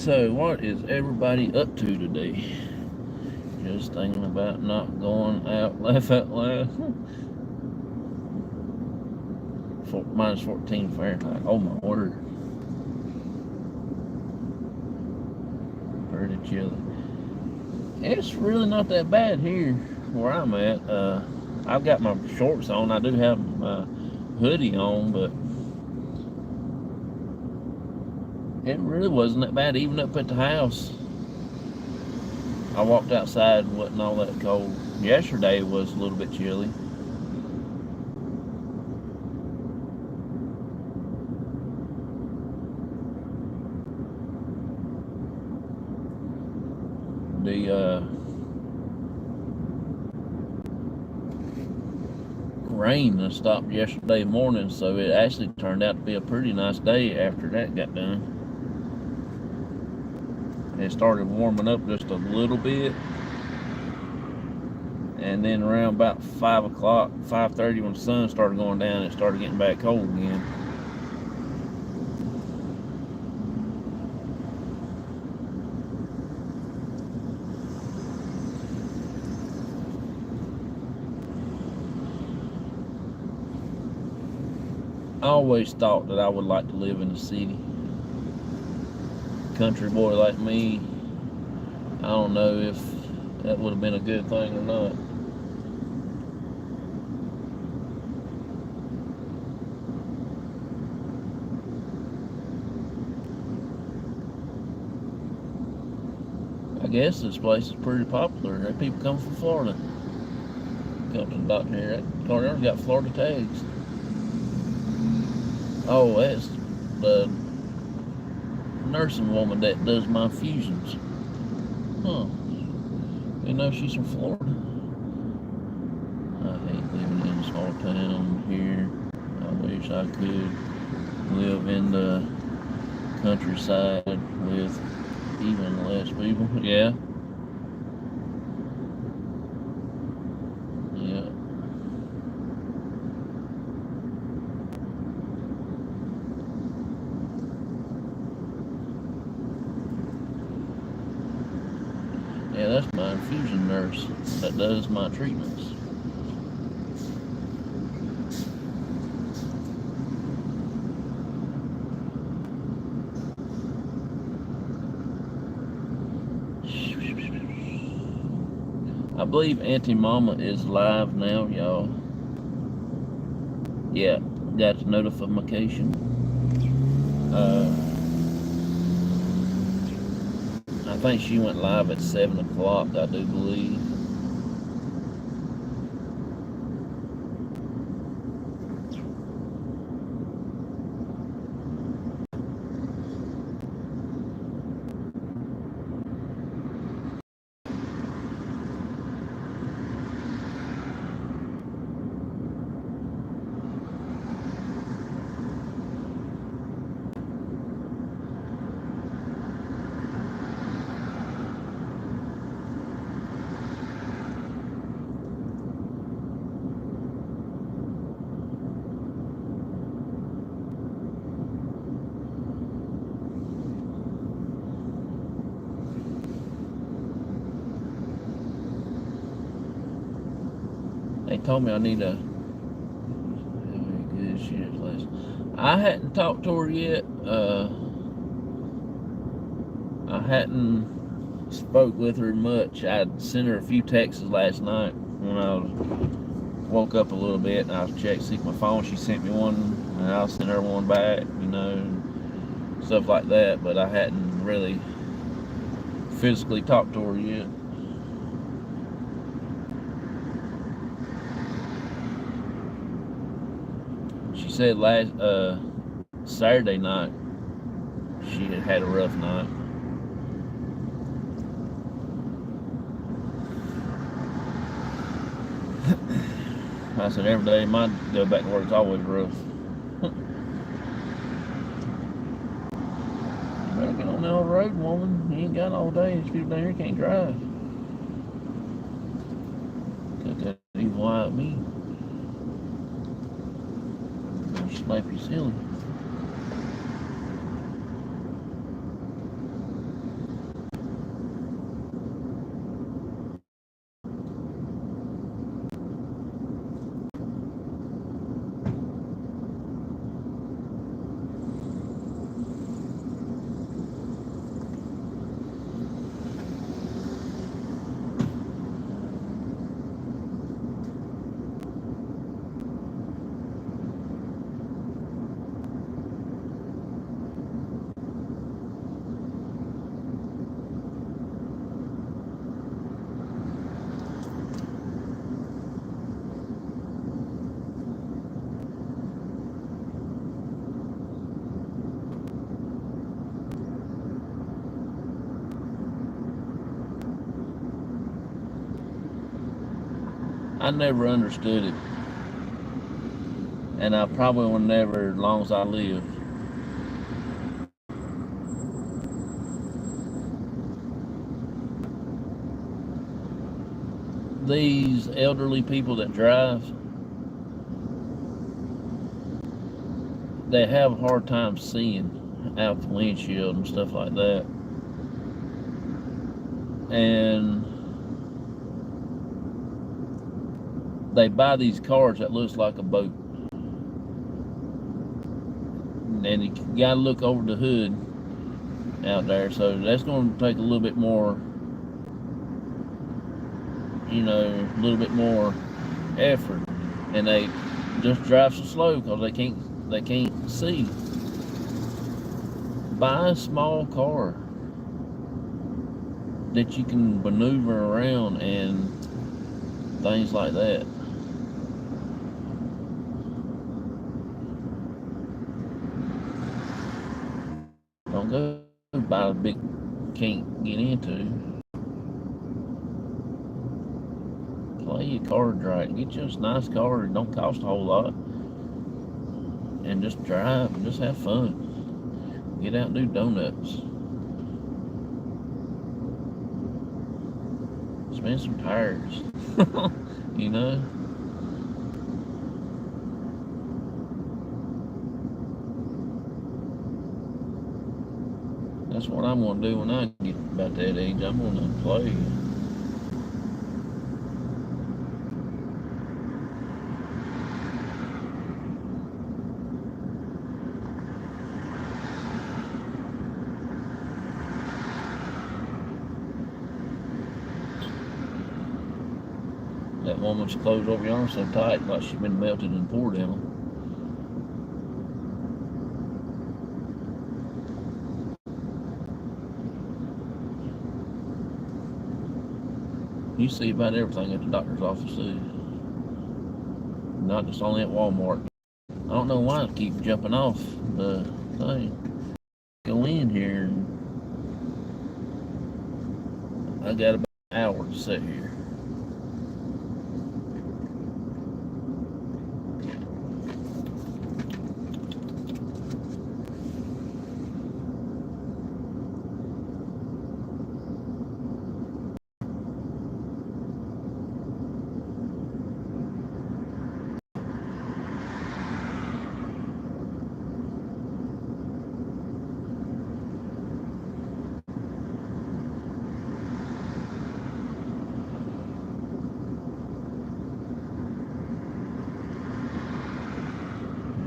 S1: So, what is everybody up to today? Just thinking about not going out, laugh out loud. Minus 14 Fahrenheit. Oh my word. Pretty chilly. It's really not that bad here where I'm at. I've got my shorts on. I do have my hoodie on, but it really wasn't that bad. Even up at the house, I walked outside and wasn't all that cold. Yesterday was a little bit chilly. The rain stopped yesterday morning, so it actually turned out to be a pretty nice day after that got done. It started warming up just a little bit, and then around about 5 o'clock, 5:30, when the sun started going down, it started getting back cold again. I always thought that I would like to live in the city. Country boy like me, I don't know if that would have been a good thing or not. I guess this place is pretty popular. People come from Florida. Come to the doctor here. That car got Florida tags. Oh, that's the nursing woman that does my infusions. Huh. You know she's from Florida. I hate living in a small town here. I wish I could live in the countryside with even less people. Yeah. Yeah. Yeah, that's my infusion nurse that does my treatments. I believe Auntie Mama is live now, y'all. Yeah, got the notification. I think she went live at 7 o'clock, I do believe. They told me I need a good shit place. I hadn't talked to her yet. I hadn't spoke with her much. I'd sent her a few texts last night when I woke up a little bit, and I checked see my phone. She sent me one, and I'll send her one back, you know, stuff like that. But I hadn't really physically talked to her yet. She said last Saturday night she had a rough night. I said every day my go back to work is always rough. You better get on the old road, woman. You ain't got all day. These people down here can't drive. Got that evil eye at me. Slap you silly. I never understood it, and I probably will never as long as I live. These elderly people that drive, they have a hard time seeing out the windshield and stuff like that. And they buy these cars that looks like a boat. And you gotta look over the hood out there, so that's going to take a little bit more, a little bit more effort. And they just drive so slow because they can't see. Buy a small car that you can maneuver around and things like that. Don't go buy a big can't get into. Play your cards right. Get you a nice car. It don't cost a whole lot. And just drive and just have fun. Get out and do donuts. Spin some tires. you know? That's what I'm going to do when I get about that age. I'm going to play. That woman's clothes over yonder so tight, like she's been melted and poured in them. You see about everything at the doctor's office too. Not just only at Walmart. I don't know why I keep jumping off the thing. Go in here and I got about an hour to sit here.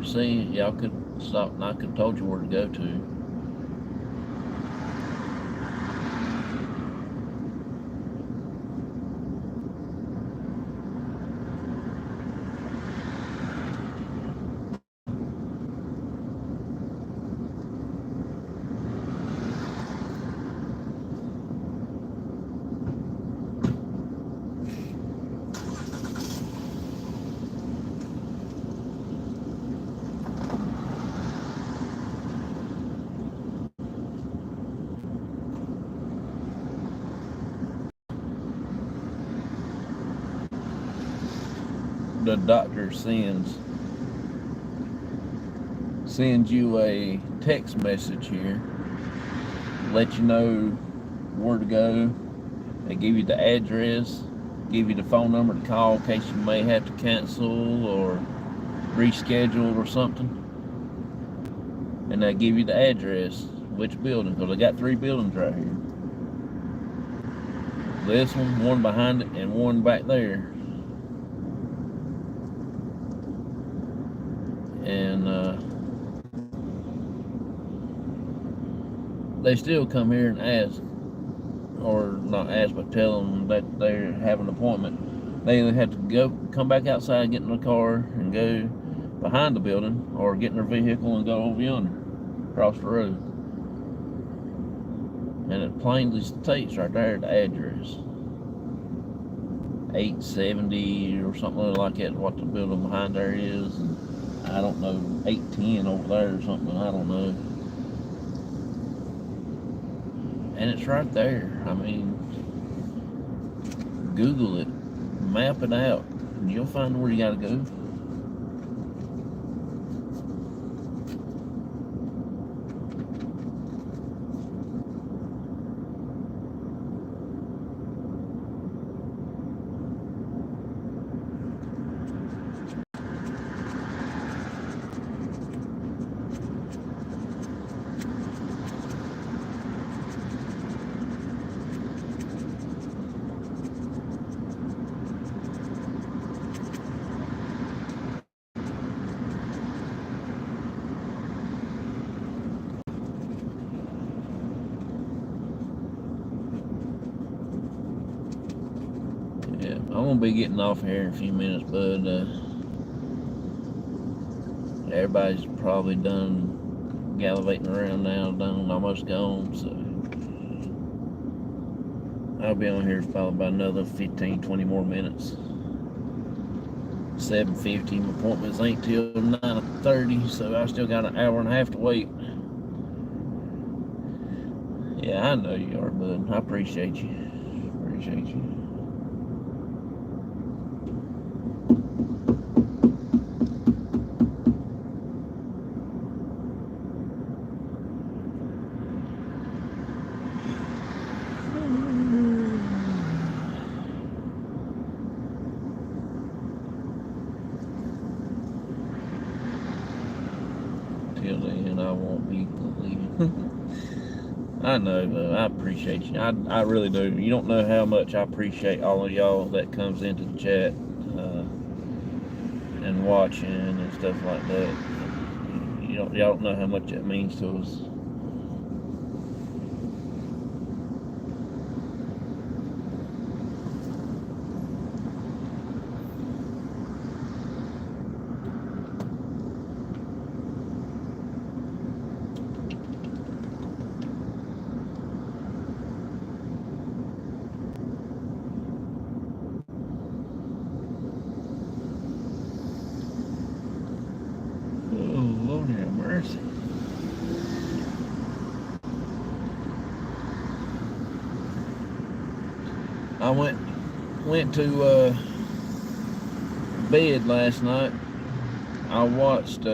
S1: See, y'all could stop and I could have told you where to go to. The doctor sends you a text message here, let you know where to go. They give you the address, give you the phone number to call in case you may have to cancel or reschedule or something. And they give you the address, which building, because they got 3 buildings right here. This one behind it, and one back there. And they still come here and ask, or not ask, but tell them that they have an appointment. They either have to come back outside, get in the car, and go behind the building, or get in their vehicle and go over yonder, across the road. And it plainly states right there the address. 870 or something like that, what the building behind there is. And I don't know, 810 over there or something, I don't know. And it's right there. I mean, Google it, map it out. and you'll find where you gotta go. Yeah, I'm gonna be getting off here in a few minutes, but everybody's probably done gallivanting around now, done almost gone, so I'll be on here probably about another 15, 20 more minutes. 7:50. My appointments ain't till 9:30, so I still got an hour and a half to wait. Yeah, I know you are, bud. I appreciate you. Appreciate you. Till then, I won't be leaving. I know, but I appreciate you. I really do. You don't know how much I appreciate all of y'all that comes into the chat and watching and stuff like that. Y'all don't know how much that means to us. Oh, Lord have mercy. I went to bed last night. I watched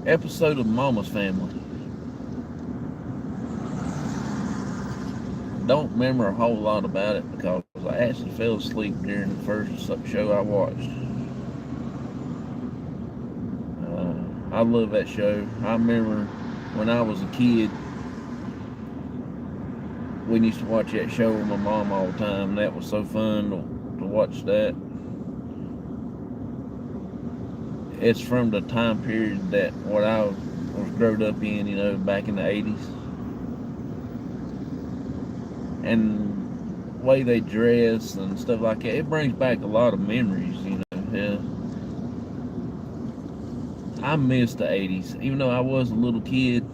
S1: episode of Mama's Family. Don't remember a whole lot about it because I actually fell asleep during the first show I watched. I love that show. I remember when I was a kid, we used to watch that show with my mom all the time. That was so fun to watch that. It's from the time period that what I was growing up in, you know, back in the 80s. And the way they dress and stuff like that, it brings back a lot of memories, you know. Yeah. I miss the 80s, even though I was a little kid,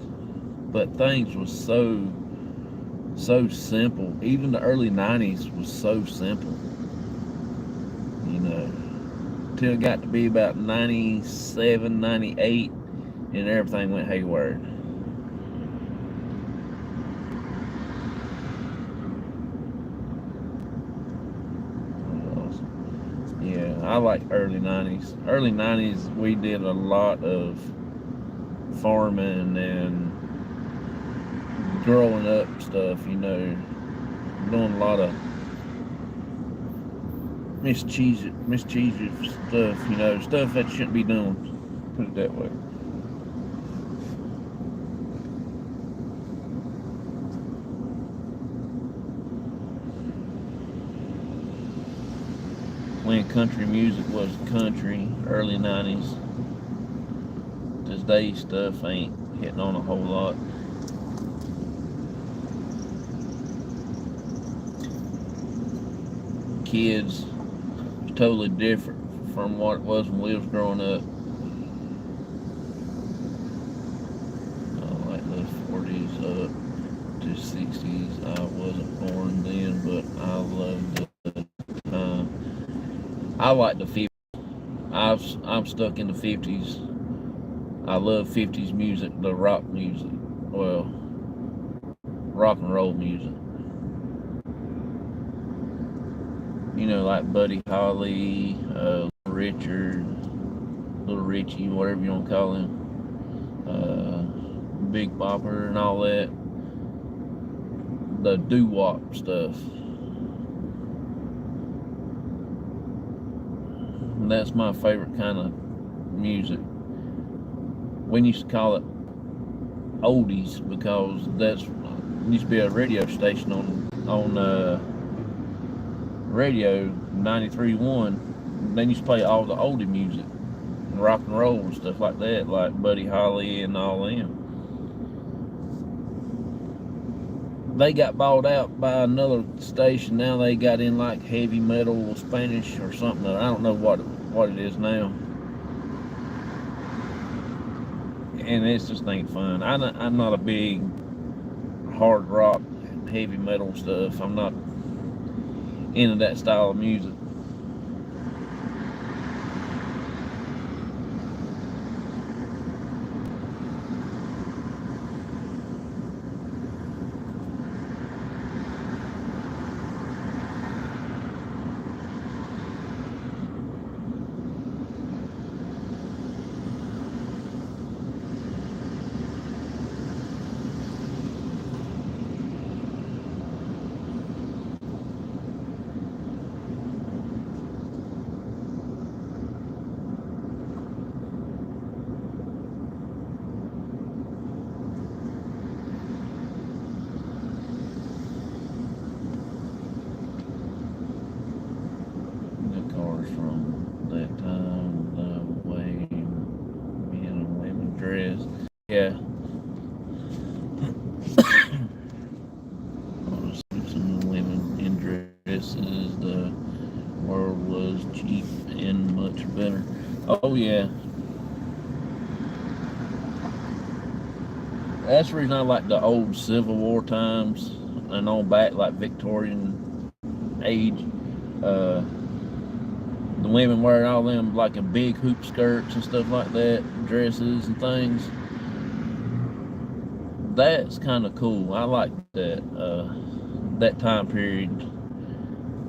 S1: but things were so simple. Even the early 90s was so simple, you know, till it got to be about 97, 98, and everything went haywire. Yeah, I like early 90s. Early 90s, we did a lot of farming and growing up stuff, you know, doing a lot of mischievous stuff, you know, stuff that you shouldn't be doing, put it that way. When country music was country, early 90s. Today's stuff ain't hitting on a whole lot. Kids, it's totally different from what it was when we was growing up. Like the 40s up to 60s. I wasn't born then, but I loved the time. I like the 50s. I'm stuck in the 50s. I love 50s music, the rock music. Well, rock and roll music. You know, like Buddy Holly, Richard, Little Richie, whatever you want to call him, Big Bopper, and all that. The doo-wop stuff. And that's my favorite kind of music. We used to call it oldies because that's used to be a radio station on radio 93.1. They used to play all the oldie music, rock and roll and stuff like that, like Buddy Holly and all them. They got bought out by another station. Now they got in like heavy metal Spanish or something. I don't know what it is now. And it's just ain't fun. I'm not a big hard rock, heavy metal stuff. I'm not into that style of music. From that time, the way men and women dress. Yeah. Suits and women in dresses. The world was cheap and much better. Oh yeah. That's the reason I like the old Civil War times and on back, like Victorian age. The women wearing all them like a big hoop skirts and stuff like that, dresses and things. That's kind of cool. I like that. That time period.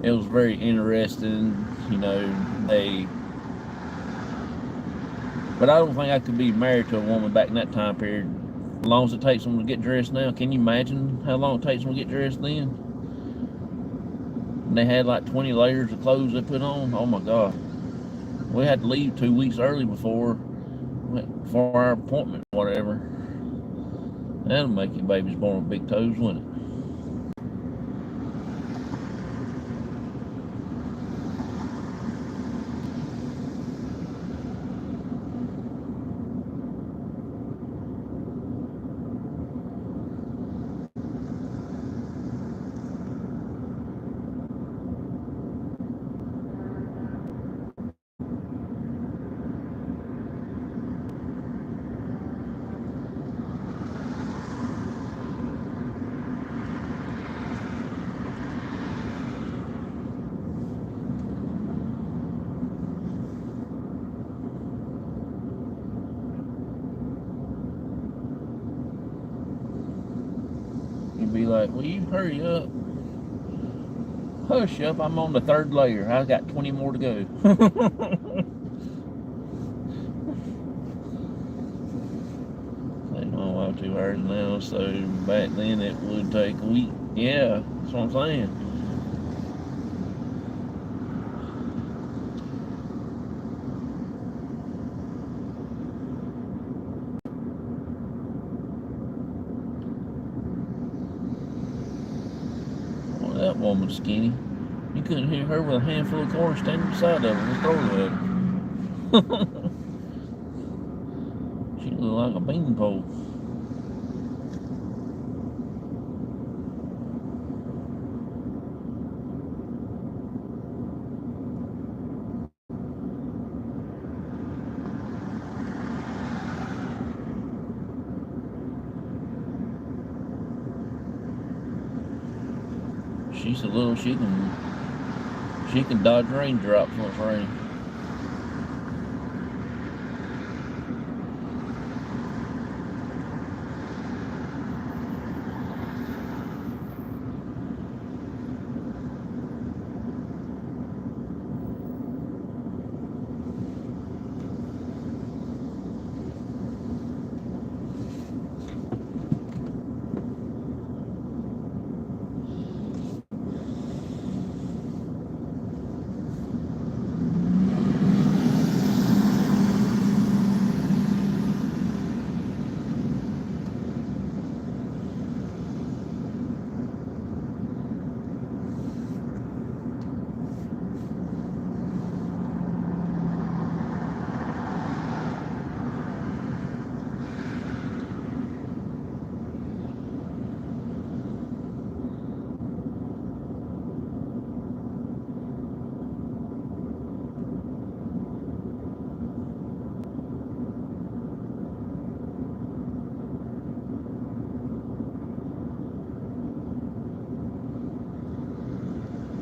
S1: It was very interesting. You know, but I don't think I could be married to a woman back in that time period. As long as it takes them to get dressed now. Can you imagine how long it takes them to get dressed then? And they had like 20 layers of clothes they put on. Oh my God. We had to leave 2 weeks early for our appointment, whatever. That'll make your babies born with big toes, wouldn't it? You'd be like, will you hurry up? Hush up, I'm on the 3rd layer. I got 20 more to go. Taking on about 2 hours now, so back then it would take a week. Yeah, that's what I'm saying. Well, that woman's skinny. You couldn't hear her with a handful of corn standing beside of her and throw it at her. She looked like a beanpole. She's a little, she can dodge raindrops when it's raining.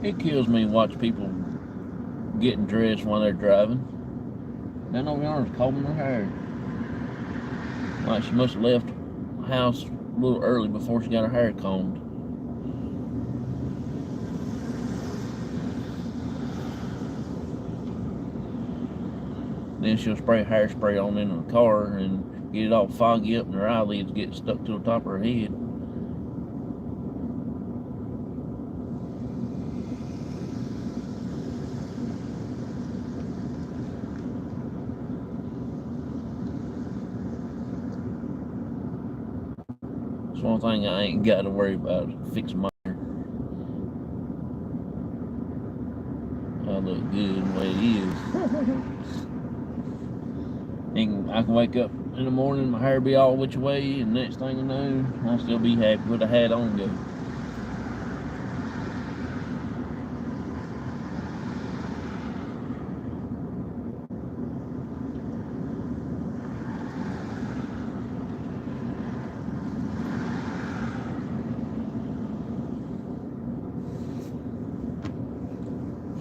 S1: It kills me to watch people getting dressed while they're driving. Then over yonder combing their hair. Like she must have left the house a little early before she got her hair combed. Then she'll spray hairspray on into the car and get it all foggy up and her eyelids get stuck to the top of her head. That's one thing I ain't got to worry about, fixing my hair. I look good the way it is. I can wake up in the morning, my hair be all which way, and next thing I know, I'll still be happy with a hat on go.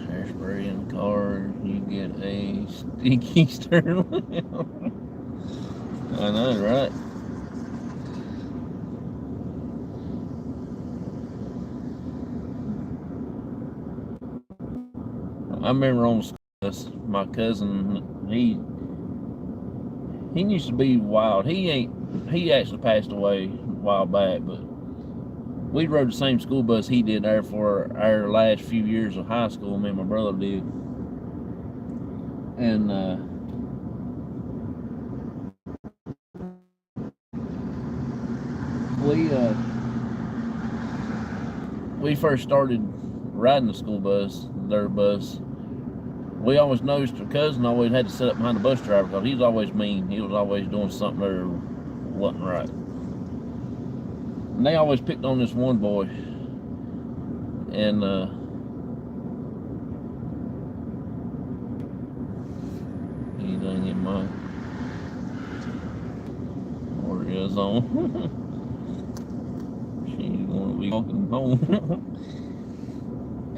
S1: Hairspray in the car, you get a sticky steering wheel. I know, right? I remember on the school bus, my cousin, he used to be wild. He actually passed away a while back, but we rode the same school bus he did there for our last few years of high school. Me and my brother did, and we first started riding the school bus, their bus. We always noticed our cousin always had to sit up behind the bus driver because he was always mean. He was always doing something that wasn't right. And they always picked on this one boy. And he done get my Oreos on. She's gonna be walking home.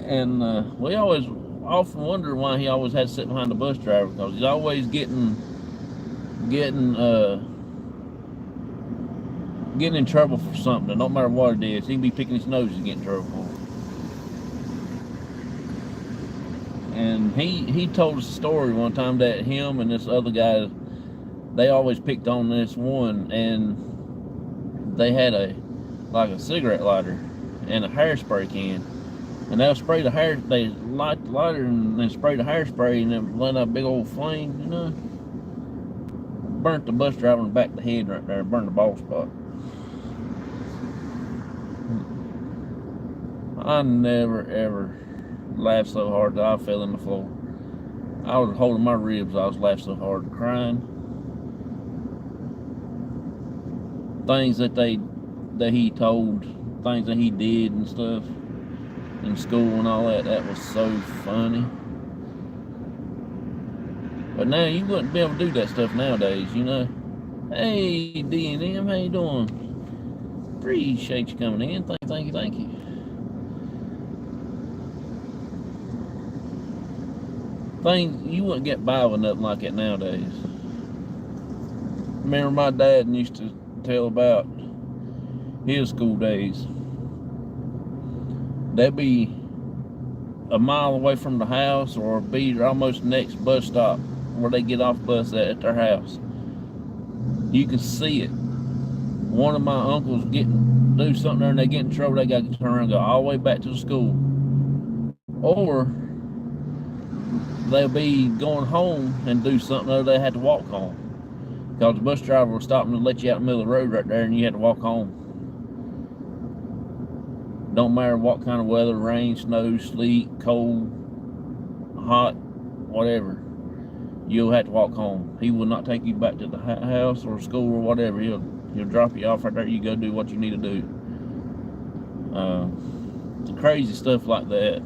S1: And we always often wonder why he always had to sit behind the bus driver, because he's always getting in trouble for something. No matter what it is, he can be picking his nose and get in trouble for it. And he told us a story one time that him and this other guy, they always picked on this one, and they had a cigarette lighter and a hairspray can. And they'll spray the hair, they light the lighter and then spray the hairspray and then let out a big old flame, you know. Burnt the bus driver in the back of the head right there, burned the bald spot. I never ever laughed so hard that I fell on the floor. I was holding my ribs, I was laughing so hard, crying. Things that he told, things that he did and stuff in school and all that was so funny. But now you wouldn't be able to do that stuff nowadays, you know. Hey, D&M, how you doing? Appreciate you coming in. Thank you. Things, you wouldn't get by with nothing like that nowadays. Remember my dad used to tell about his school days. They'd be a mile away from the house or be almost next bus stop where they get off bus at their house. You can see it. One of my uncles do something there and they get in trouble, they got to turn around and go all the way back to the school. Or they'll be going home and do something or they had to walk home. Because the bus driver will stop and let you out in the middle of the road right there and you had to walk home. Don't matter what kind of weather, rain, snow, sleet, cold, hot, whatever. You'll have to walk home. He will not take you back to the house or school or whatever. He'll drop you off right there. You go do what you need to do. The crazy stuff like that.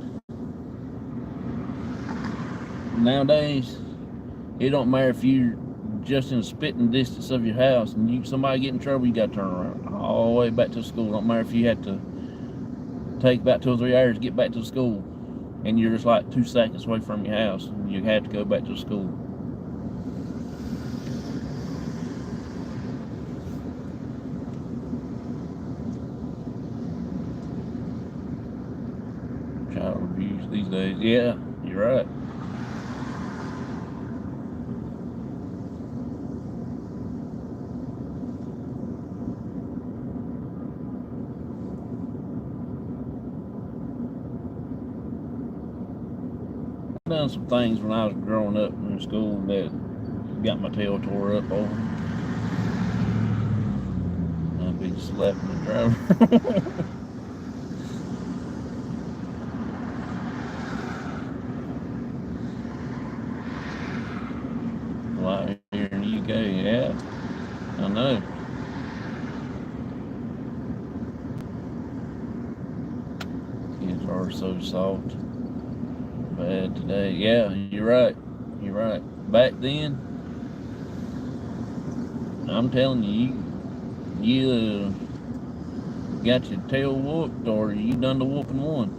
S1: Nowadays, it don't matter if you're just in spitting distance of your house and somebody get in trouble, you got to turn around all the way back to school. Don't matter if you have to take about 2 or 3 hours to get back to school. and you're just like 2 seconds away from your house, and you have to go back to school. Child abuse these days. Yeah, you're right. I've done some things when I was growing up in school that got my tail tore up over. I'd be slapping the driver. Like here in the UK, yeah, I know. Kids are so soft. Bad today. Yeah, you're right. You're right. Back then, I'm telling you, you got your tail whooped, or you done the whooping one.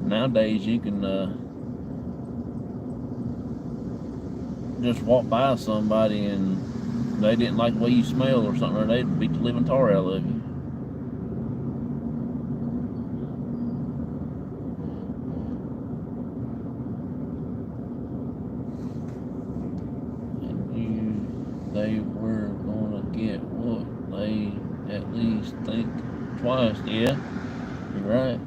S1: Nowadays, you can just walk by somebody and they didn't like the way you smell or something, or they'd beat the living tar out of you. They were gonna get what they at least think twice. Yeah, you're right.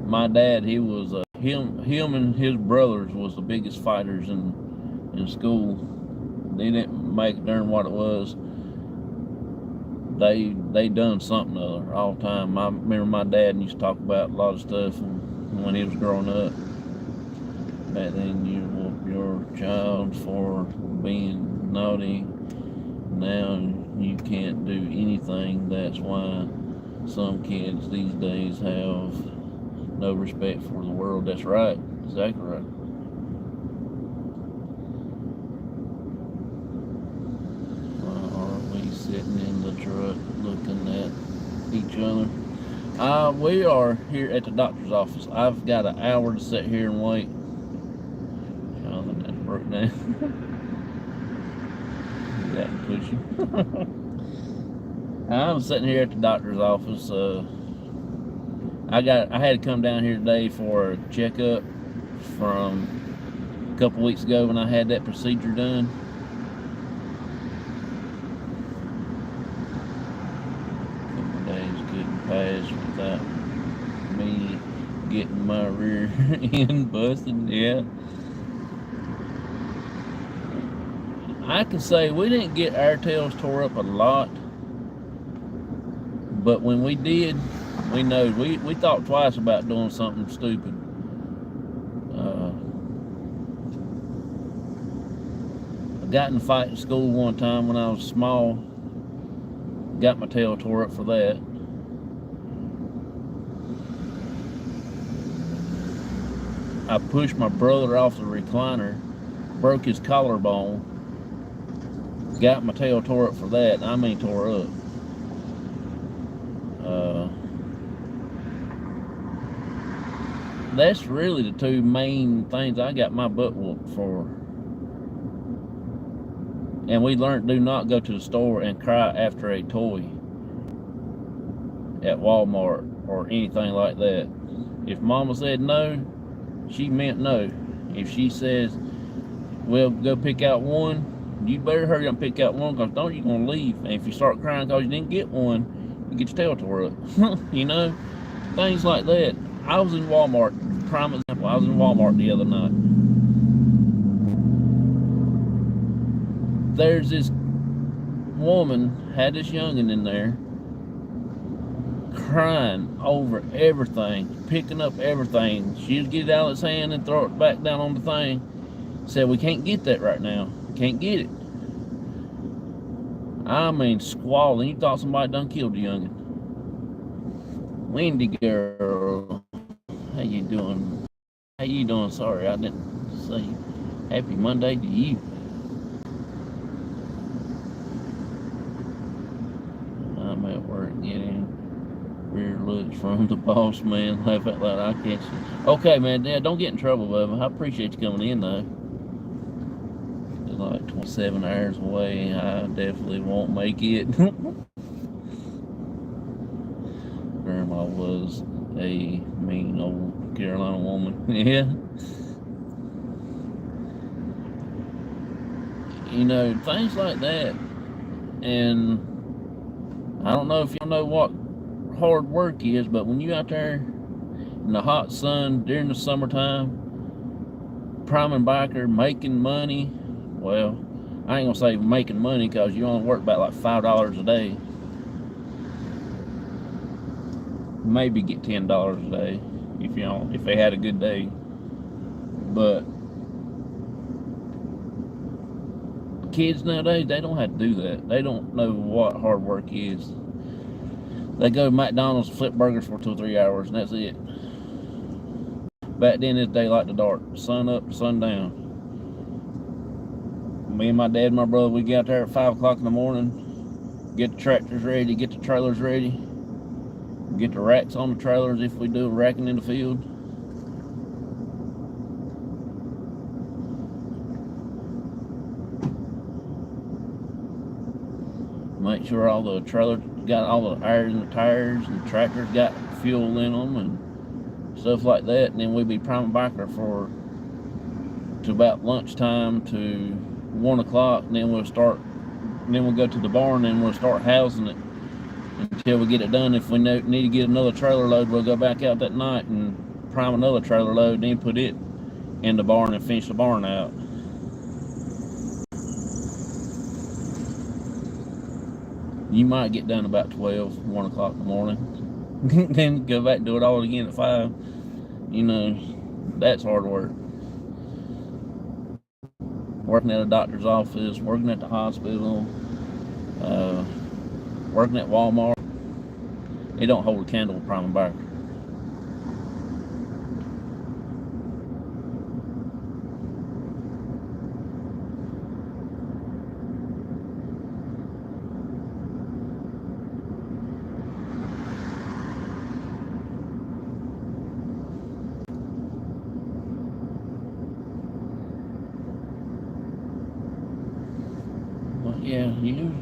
S1: My dad, he was him and his brothers was the biggest fighters in school. They didn't make darn what it was. They done something or other all the time. I remember my dad used to talk about a lot of stuff when he was growing up. Back then, you whoop your child for being naughty. Now you can't do anything. That's why some kids these days have no respect for the world. That's right. Exactly right. Why are we sitting in the truck looking at each other? We are here at the doctor's office. I've got an hour to sit here and wait. That's broke down. That pushy. I'm sitting here at the doctor's office. I had to come down here today for a checkup from a couple weeks ago when I had that procedure done. A couple days couldn't pass without me getting my rear end busted. Yeah. I can say we didn't get our tails tore up a lot, but when we did, we know we thought twice about doing something stupid. I got in a fight in school one time when I was small. Got my tail tore up for that. I pushed my brother off the recliner, broke his collarbone. Got my tail tore up for that. I mean, tore up. That's really the two main things I got my butt whooped for. And we learned do not go to the store and cry after a toy at Walmart or anything like that. If Mama said no, she meant no. If she says, well, go pick out one, you better hurry up and pick out one, because don't you gonna leave. And if you start crying because you didn't get one, you get your tail tore up. You know, things like that. I was in Walmart, prime example. I was in Walmart the other night. There's this woman had this youngin' in there crying over everything, picking up everything. She'd get it out of his hand and throw it back down on the thing. Said, we can't get that right now. Can't get it. I mean, squalling. You thought somebody done killed the youngin'. Wendy girl, how you doing? How you doing? Sorry, I didn't say happy Monday to you. looks from the boss man. Laugh out loud. I can't see. Okay, man. Dad, don't get in trouble, Bubba. I appreciate you coming in, though. It's like 27 hours away. I definitely won't make it. Grandma was a mean old Carolina woman. Yeah. You know, things like that. And I don't know if y'all know what hard work is, but when you out there in the hot sun during the summertime, priming biker, making money, well, I ain't gonna say making money because you only work about like $5 a day. Maybe get $10 a day if they had a good day. But kids nowadays, they don't have to do that. They don't know what hard work is. They go to McDonald's and flip burgers for 2 or 3 hours, and that's it. Back then, it's daylight to dark, sun up, sun down. Me and my dad and my brother, we get out there at 5 o'clock in the morning, get the tractors ready, get the trailers ready, get the racks on the trailers if we do racking in the field. Make sure all the trailers got all the air in the tires, and the tractors got fuel in them and stuff like that. And then we'd be priming biker to about lunchtime to 1 o'clock, and then we'll go to the barn and we'll start housing it until we get it done. If we need to get another trailer load, we'll go back out that night and prime another trailer load, and then put it in the barn and finish the barn out. You might get done about 12, 1 o'clock in the morning. Then go back and do it all again at 5. You know, that's hard work. Working at a doctor's office, working at the hospital, working at Walmart. It don't hold a candle with priming biker. Yeah, you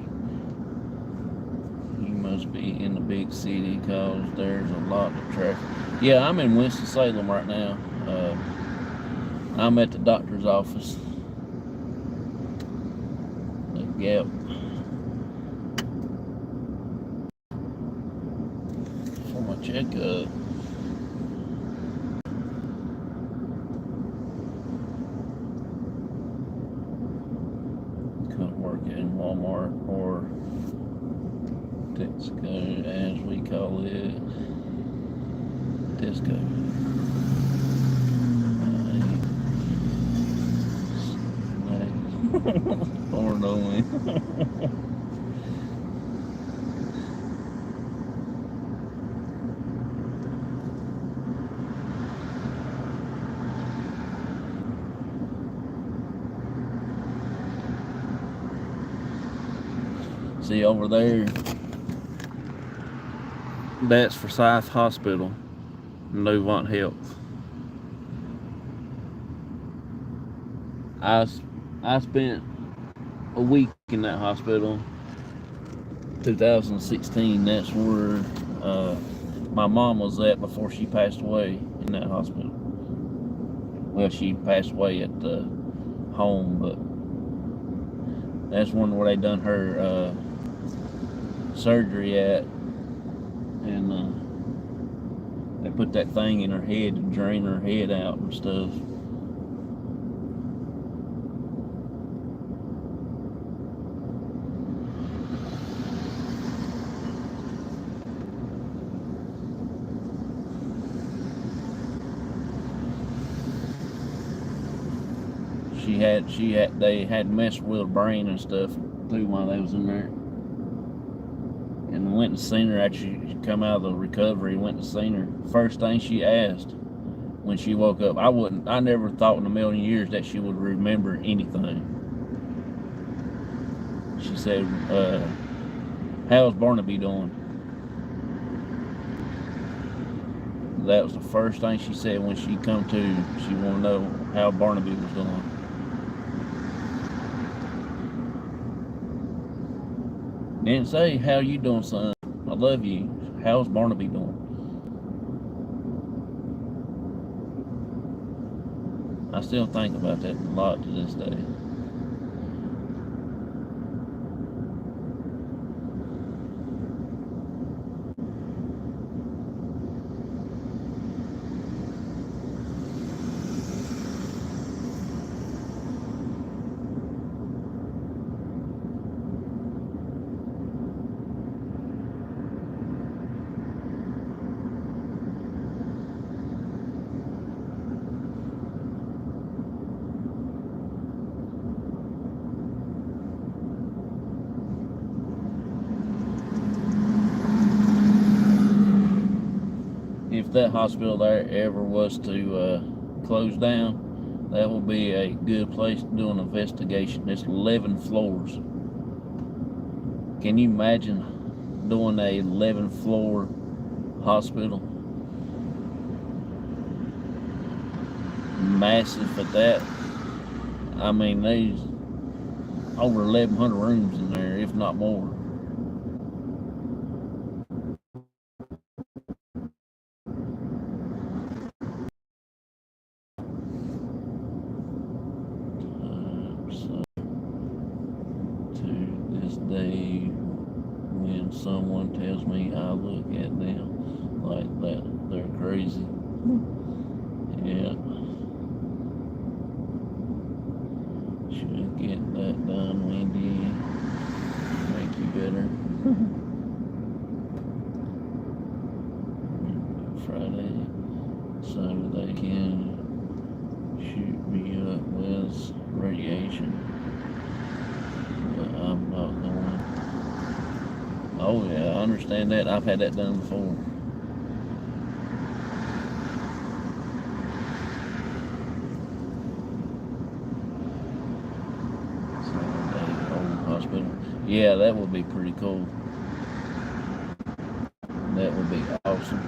S1: must be in the big city because there's a lot of traffic. Yeah, I'm in Winston-Salem right now. I'm at the doctor's office. Yep. For my checkup. In Walmart or Tesco, as we call it. Tesco. Or no way. See over there, that's Forsyth Hospital, Novant Health. I spent a week in that hospital, 2016. That's where my mom was at before she passed away, in that hospital. Well, she passed away at the home, but that's one where they done her surgery at, and they put that thing in her head to drain her head out and stuff. They had messed with her brain and stuff too while they was in there. And went and seen her after she come out of the recovery. Went and seen her. First thing she asked when she woke up, I never thought in a million years that she would remember anything. She said, "How's Barnaby doing?" that was the first thing she said when she come to. She wanted to know how Barnaby was doing. Didn't say, how you doing, son? I love you. How's Barnaby doing? I still think about that a lot to this day. If that hospital there ever was to close down, that will be a good place to do an investigation. It's 11 floors. Can you imagine doing a 11-floor hospital? Massive at that. I mean, there's over 1,100 rooms in there, if not more. So, to this day, when someone tells me I look at them like that, they're crazy. Yeah. Should get that done, Wendy. Make you better. Friday, so they can shoot me up with radiation. But I'm not going. Oh yeah, I understand that. I've had that done before. Hospital. Yeah, that would be pretty cool. That would be awesome.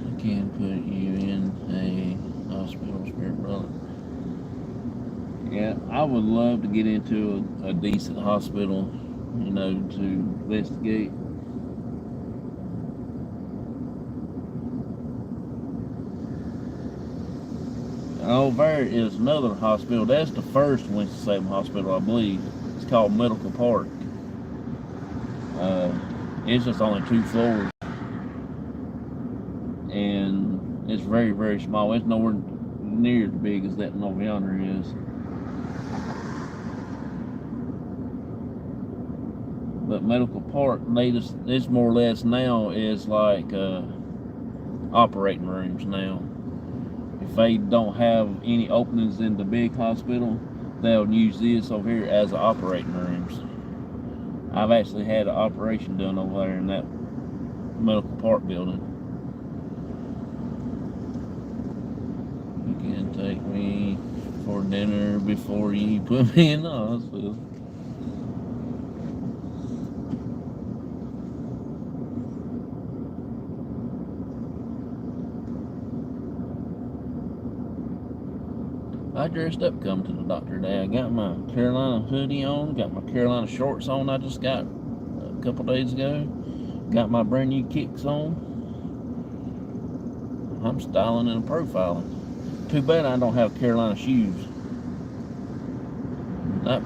S1: I can put you in a hospital, spirit brother. Yeah, I would love to get into a decent hospital, you know, to investigate. Oh, there is another hospital. That's the first Winston-Salem hospital, I believe. It's called Medical Park. It's just only 2 floors. And it's very, very small. It's nowhere near as big as that one over yonder is. But Medical Park, it's more or less now is like operating rooms now. If they don't have any openings in the big hospital, they'll use this over here as operating rooms. I've actually had an operation done over there in that Medical Park building. You can take me for dinner before you put me in the hospital. I dressed up coming to the doctor today. I got my Carolina hoodie on, got my Carolina shorts on I just got a couple days ago. Got my brand new kicks on. I'm styling and profiling. Too bad I don't have Carolina shoes. That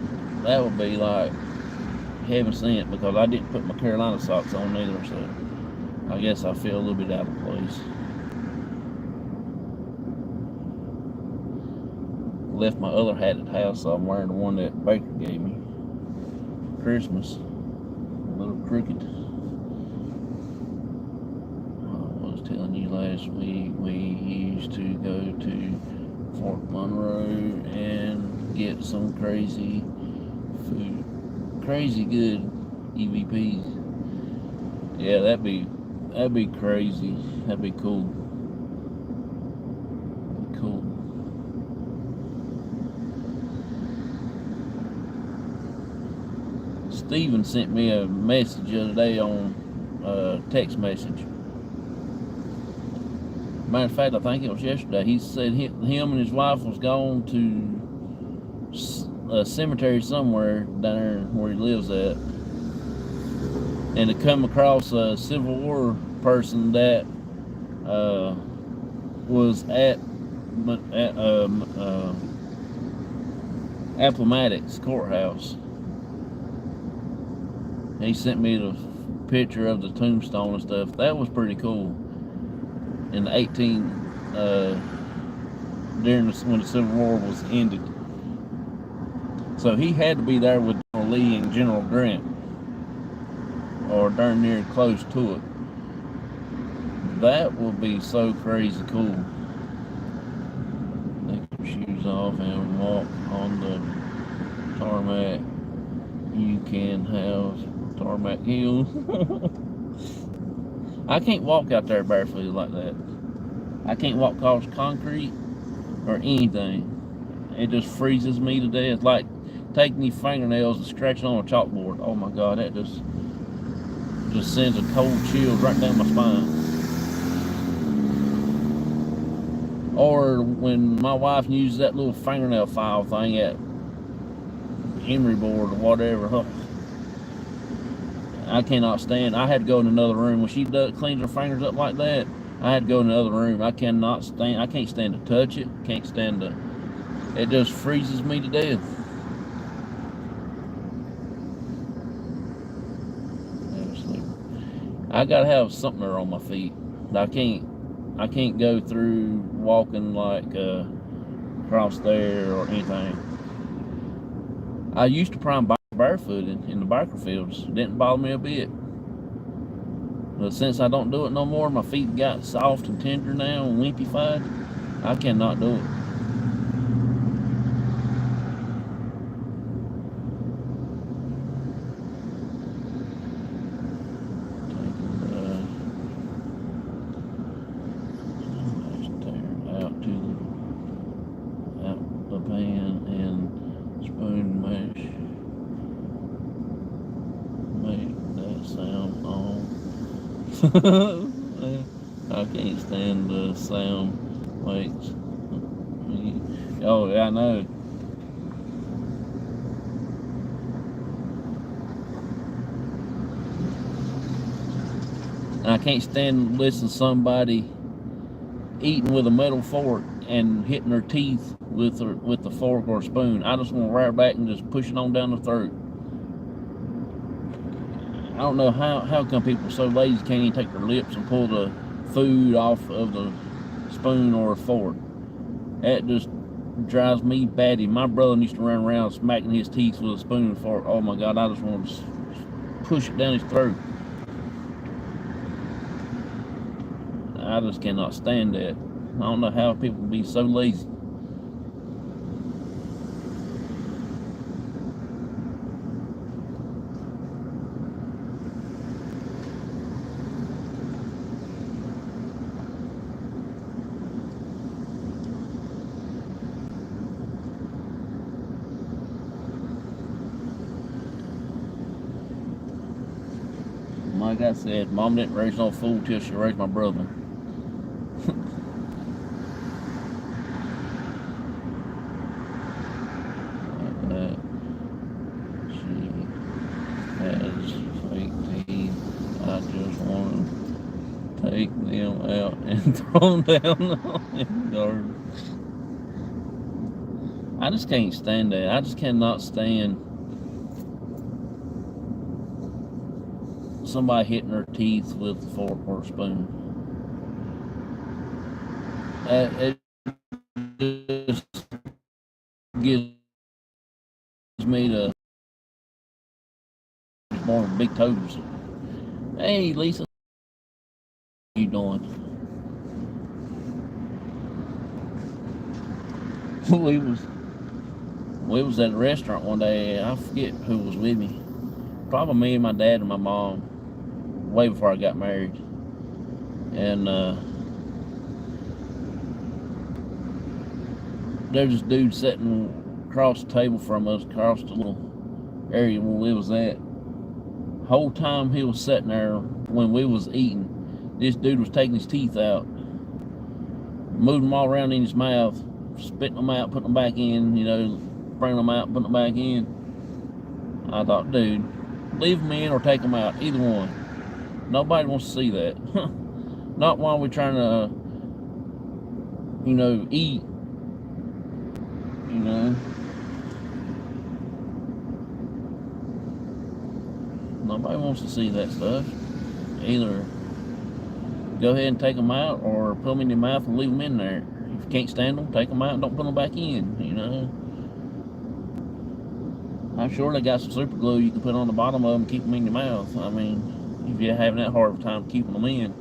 S1: would be like heaven sent, because I didn't put my Carolina socks on either, so I guess I feel a little bit out of place. Left my other hat at the house, so I'm wearing the one that Baker gave me for Christmas. A little crooked. I was telling you last week, we used to go to Fort Monroe and get some crazy food, crazy good EVPs. Yeah, that'd be crazy. That'd be cool. Steven sent me a message the other day on text message. Matter of fact, I think it was yesterday. He said him and his wife was gone to a cemetery somewhere down there where he lives at, and to come across a Civil War person that was at Appomattox courthouse. He sent me the picture of the tombstone and stuff. That was pretty cool. In the when the Civil War was ended. So he had to be there with General Lee and General Grant, or darn near close to it. That would be so crazy cool. Take your shoes off and walk on the tarmac. You can have tarmac heels. I can't walk out there barefooted like that. I can't walk across concrete or anything. It just freezes me to death. Like taking these fingernails and scratching on a chalkboard. Oh my God, that just sends a cold chill right down my spine. Or when my wife uses that little fingernail file thing at emery board or whatever. I cannot stand. I had to go in another room when she cleans her fingers up like that. I had to go in another room. I cannot stand. I can't stand to touch it. Can't stand to. It just freezes me to death. I gotta have something there on my feet. I can't go through walking like across there or anything. I used to prime barefooted in the biker fields. It didn't bother me a bit. But since I don't do it no more, my feet got soft and tender now and wimpy-fied. I cannot do it. I can't stand the sound makes. Oh, yeah, I know. I can't stand listening to somebody eating with a metal fork and hitting their teeth with the fork or spoon. I just want to right back and just push it on down the throat. I don't know how come people are so lazy can't even take their lips and pull the food off of the spoon or a fork. That just drives me batty. My brother used to run around smacking his teeth with a spoon and fork. Oh my God, I just want to push it down his throat. I just cannot stand that. I don't know how people can be so lazy. Like I said, Mom didn't raise no fool till she raised my brother. She has fake teeth. I just want to take them out and throw them down in the garden. I just can't stand that. I just cannot stand somebody hitting their teeth with a fork or a spoon. It just gives me the more big toes. Hey, Lisa, what are you doing? we was at a restaurant one day. I forget who was with me. Probably me and my dad and my mom. Way before I got married. And there's this dude sitting across the table from us, across the little area where we was at. Whole time he was sitting there when we was eating, this dude was taking his teeth out, moving them all around in his mouth, spitting them out, putting them back in, bringing them out, putting them back in. I thought, dude, leave them in or take them out, either one. Nobody wants to see that. Not while we're trying to, eat, Nobody wants to see that stuff. Either go ahead and take them out or put them in your mouth and leave them in there. If you can't stand them, take them out and don't put them back in, I'm sure they got some super glue you can put on the bottom of them and keep them in your mouth. I mean, if you're having that hard of a time keeping them in.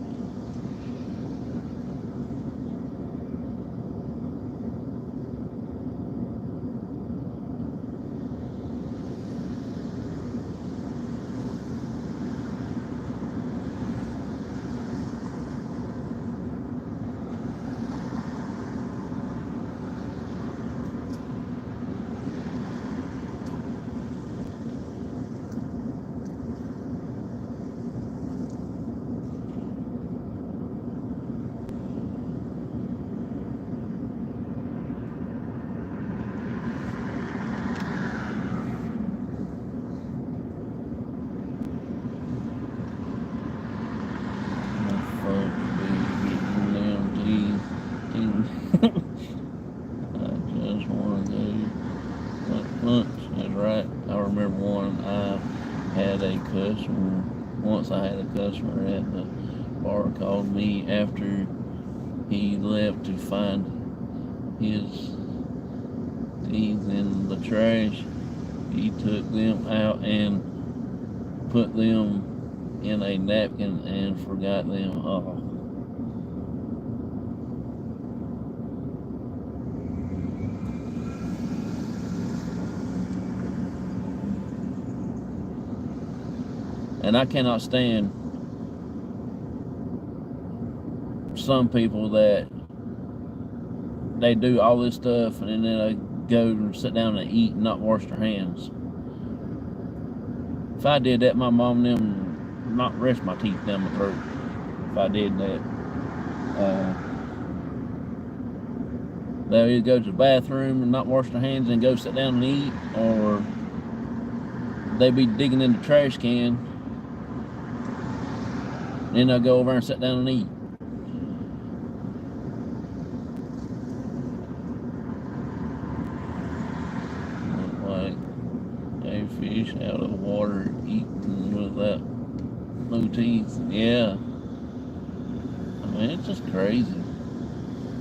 S1: Once I had a customer at the bar called me after he left to find his teeth in the trash. He took them out and put them in a napkin and forgot them. Oh. And I cannot stand some people that they do all this stuff and then they go and sit down and eat and not wash their hands. If I did that, my mom and them not rest my teeth down my throat. If I did that, they'll either go to the bathroom and not wash their hands and go sit down and eat, or they be digging in the trash can. Then they'll go over and sit down and eat. Like a fish out of water eating without no teeth. Yeah. I mean, it's just crazy.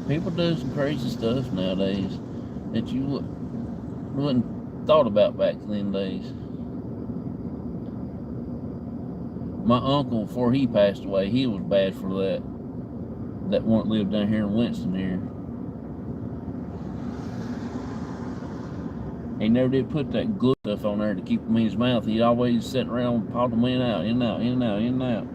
S1: People do some crazy stuff nowadays that you wouldn't thought about back then days. My uncle, before he passed away, he was bad for that. That one lived down here in Winston here. He never did put that glue stuff on there to keep them in his mouth. He always sat around and popped them in and out, in and out, in and out, in and out.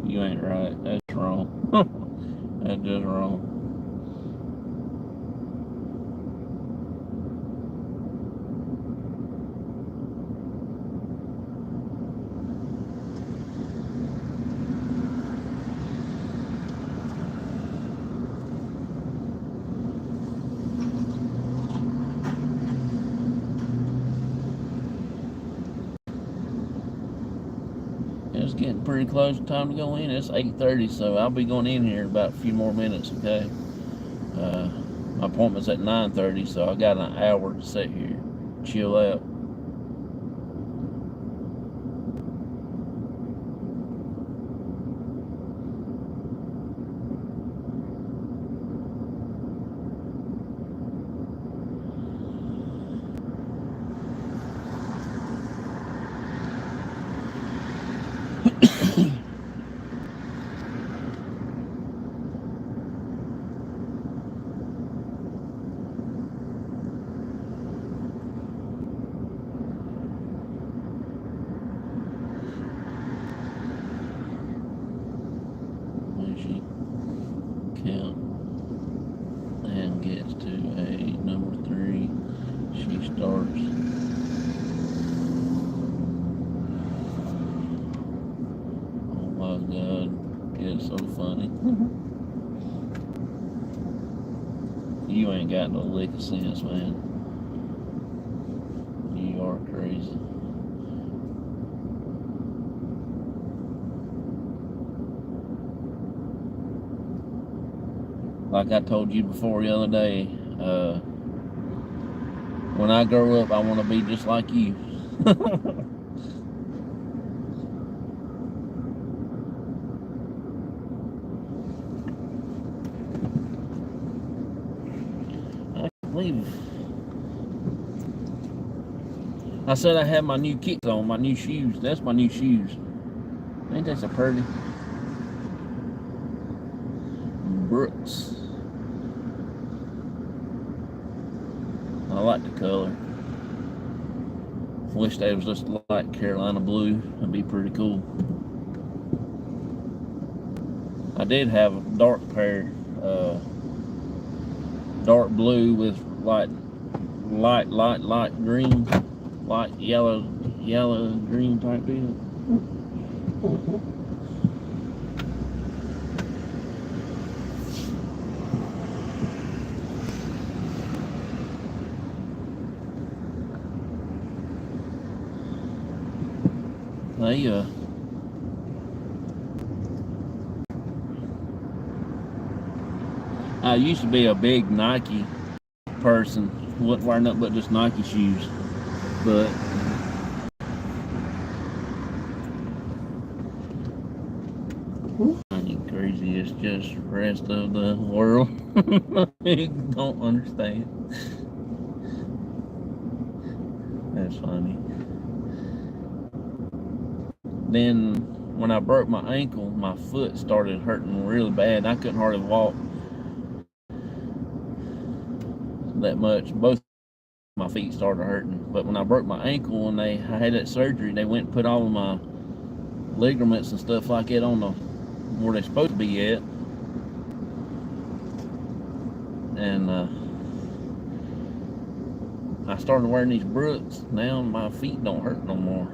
S1: You ain't right. That's wrong. That's just wrong. It's getting pretty close to time to go in. It's 8:30, so I'll be going in here in about a few more minutes, okay? My appointment's at 9:30, so I got an hour to sit here, chill out. God, it's so funny. You ain't got no lick of sense, man. You are crazy. Like I told you before the other day, when I grow up, I want to be just like you. I can't believe I said I had my new kicks on, my new shoes. That's my new shoes. Ain't that so pretty? Brooks. I like the color. Wish they was just like Carolina blue. That'd be pretty cool. I did have a dark pair, dark blue with like light green, light yellow green type deal. I used to be a big Nike person, wouldn't wear nothing but just Nike shoes, but I ain't crazy. It's just the rest of the world. I don't understand. That's funny. Then when I broke my ankle, my foot started hurting really bad. I couldn't hardly walk that much. Both my feet started hurting. But when I broke my ankle and I had that surgery, they went and put all of my ligaments and stuff like that on the where they're supposed to be at. And I started wearing these Brooks. Now my feet don't hurt no more.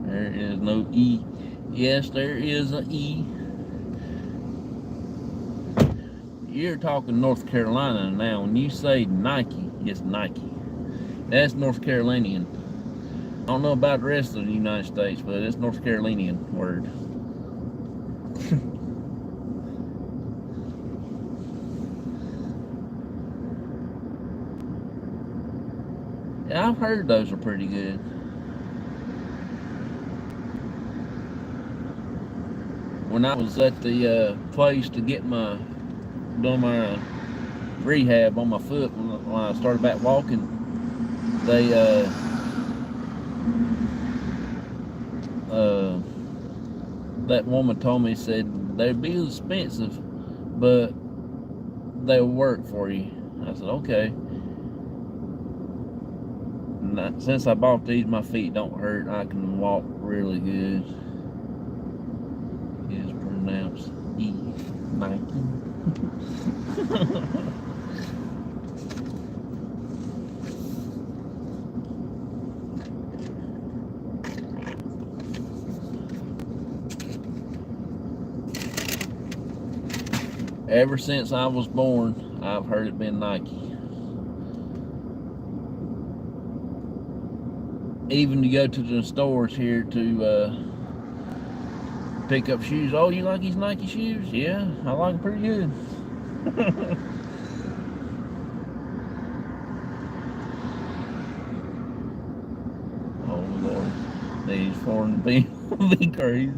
S1: There is no E. Yes, there is an E. You're talking North Carolina now. When you say Nike, it's Nike. That's North Carolinian. I don't know about the rest of the United States, but it's North Carolinian word. Yeah, I've heard those are pretty good. When I was at the place to get doing my rehab on my foot when I started back walking, they that woman told me, said they'd be expensive, but they'll work for you. I said okay. And since I bought these, my feet don't hurt. I can walk really good. It's pronounced E. Nike. Ever since I was born, I've heard it been Nike. Even to go to the stores here to pick up shoes. Oh, you like these Nike shoes? Yeah, I like them pretty good. Oh Lord, these foreign people be crazy.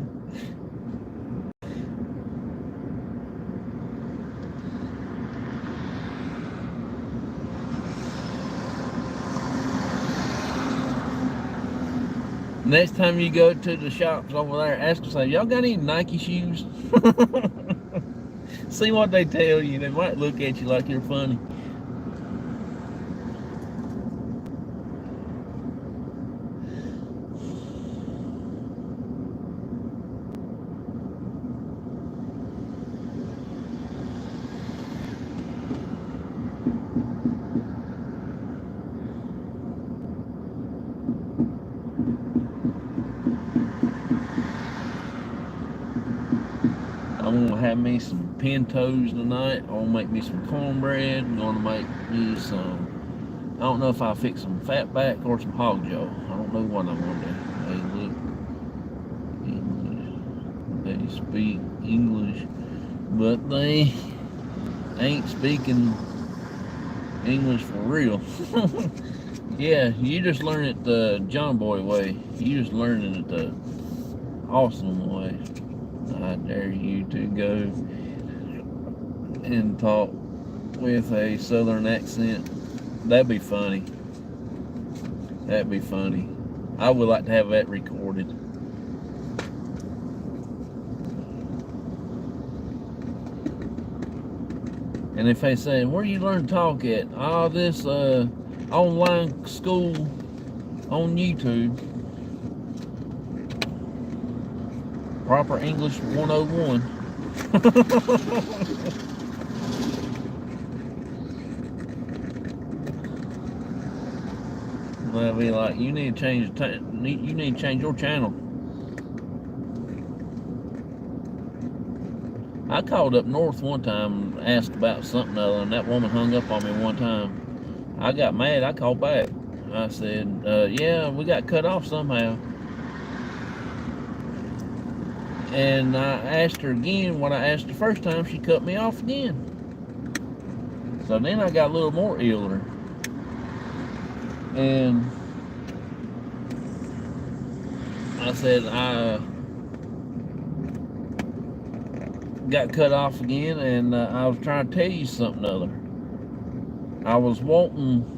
S1: Next time you go to the shops over there, ask them, say, y'all got any Nike shoes? See what they tell you. They might look at you like you're funny. I'm gonna have me some pintos tonight. I'm gonna make me some cornbread. I'm gonna make me some. I don't know if I'll fix some fatback or some hog jaw. I don't know what I'm gonna do. Hey, look, English. They speak English, but they ain't speaking English for real. Yeah, you just learn it the John Boy way. You just learning it the awesome way. I dare you to go and talk with a southern accent. That'd be funny. That'd be funny. I would like to have that recorded. And if they say, where you learn to talk at? Oh, this online school on YouTube. Proper English 101. They'll be like, you need to change your channel. I called up north one time and asked about something other, and that woman hung up on me one time. I got mad. I called back. I said, yeah, we got cut off somehow. And I asked her again what I asked the first time. She cut me off again. So then I got a little more iller. And I said, I got cut off again, and I was trying to tell you something other. I was wanting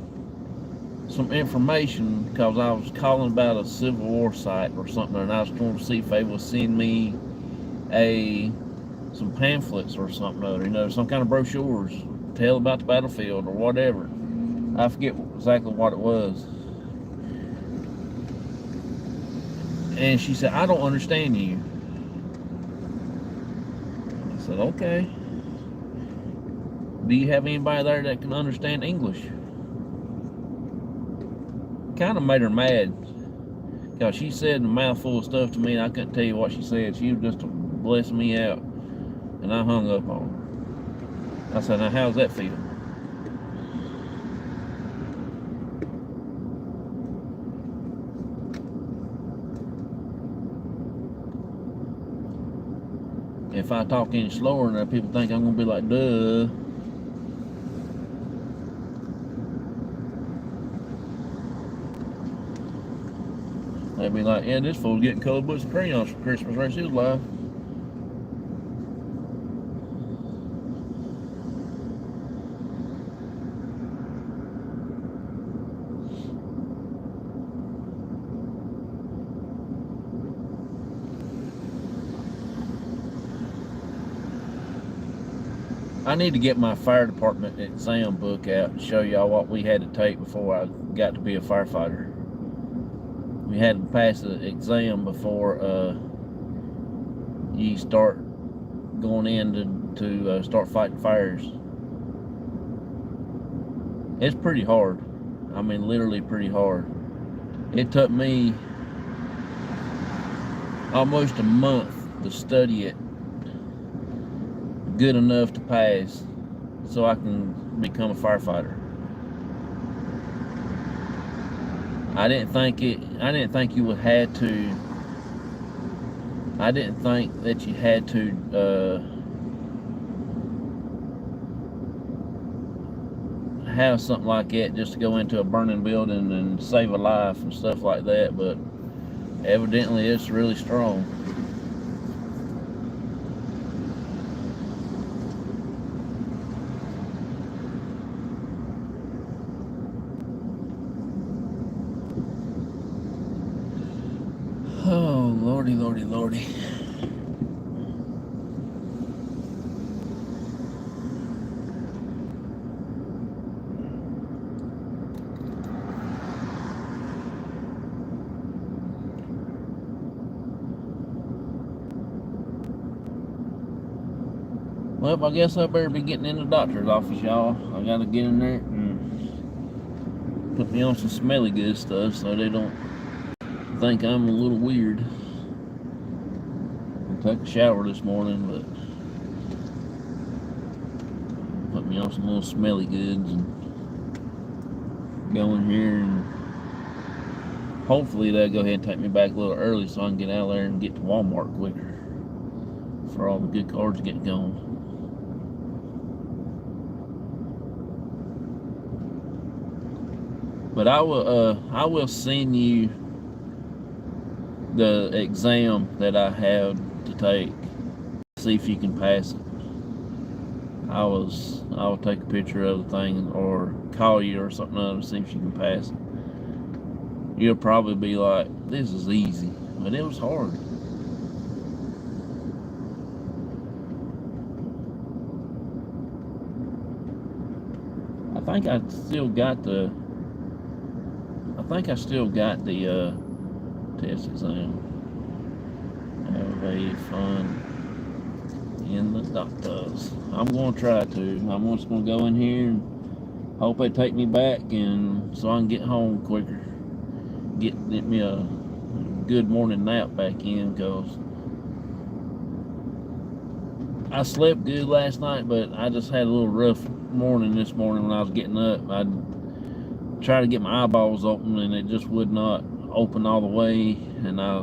S1: some information because I was calling about a Civil War site or something, and I was going to see if they would send me some pamphlets or something other, some kind of brochures, tell about the battlefield or whatever. I forget exactly what it was. And she said, I don't understand you. I said, okay. Do you have anybody there that can understand English? Kind of made her mad, because she said a mouthful of stuff to me and I couldn't tell you what she said. She was just blessing me out, and I hung up on her. I said, now how's that feel? If I talk any slower, then people think I'm gonna be like, duh. They'd be like, yeah, this fool's getting colored books and crayons for Christmas the rest of his life. I need to get my fire department exam book out and show y'all what we had to take before I got to be a firefighter. We had to pass the exam before you start going in to start fighting fires. It's pretty hard. I mean, literally pretty hard. It took me almost a month to study it good enough to pass so I can become a firefighter. I didn't think you would had to. I didn't think that you had to have something like that just to go into a burning building and save a life and stuff like that, but evidently it's really strong. Oh, lordy, lordy, lordy. Well, I guess I better be getting in the doctor's office, y'all. I gotta get in there and put me on some smelly good stuff so they don't think I'm a little weird. I took a shower this morning, but me on some little smelly goods and go in here, and hopefully they'll go ahead and take me back a little early so I can get out of there and get to Walmart quicker for all the good cars to get going. But I will send you the exam that I have to take. See if you can pass it. I'll take a picture of the thing or call you or something to see if you can pass it. You'll probably be like, this is easy, but it was hard. I think I still got the test exam. Have a fun in the doctors. I'm going to try to. I'm just going to go in here and hope they take me back, and so I can get home quicker. Get me a good morning nap back in, because I slept good last night, but I just had a little rough morning this morning when I was getting up. I tried to get my eyeballs open, and it just would not open all the way, and I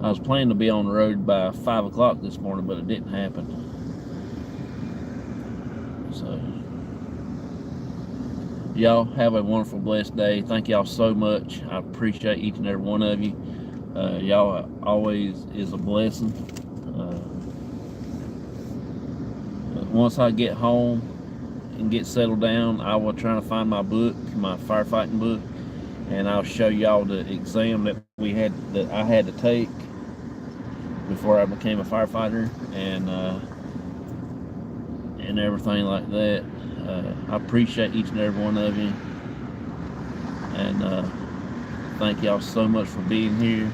S1: was planning to be on the road by 5 o'clock this morning, but it didn't happen. So, y'all have a wonderful, blessed day. Thank y'all so much. I appreciate each and every one of you. Y'all always is a blessing. Once I get home and get settled down, I will try to find my book, my firefighting book, and I'll show y'all the exam that I had to take before I became a firefighter, and everything like that. I appreciate each and every one of you, and thank y'all so much for being here.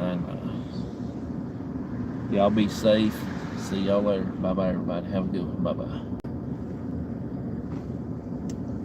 S1: And y'all be safe. See y'all later. Bye bye, everybody. Have a good one. Bye bye.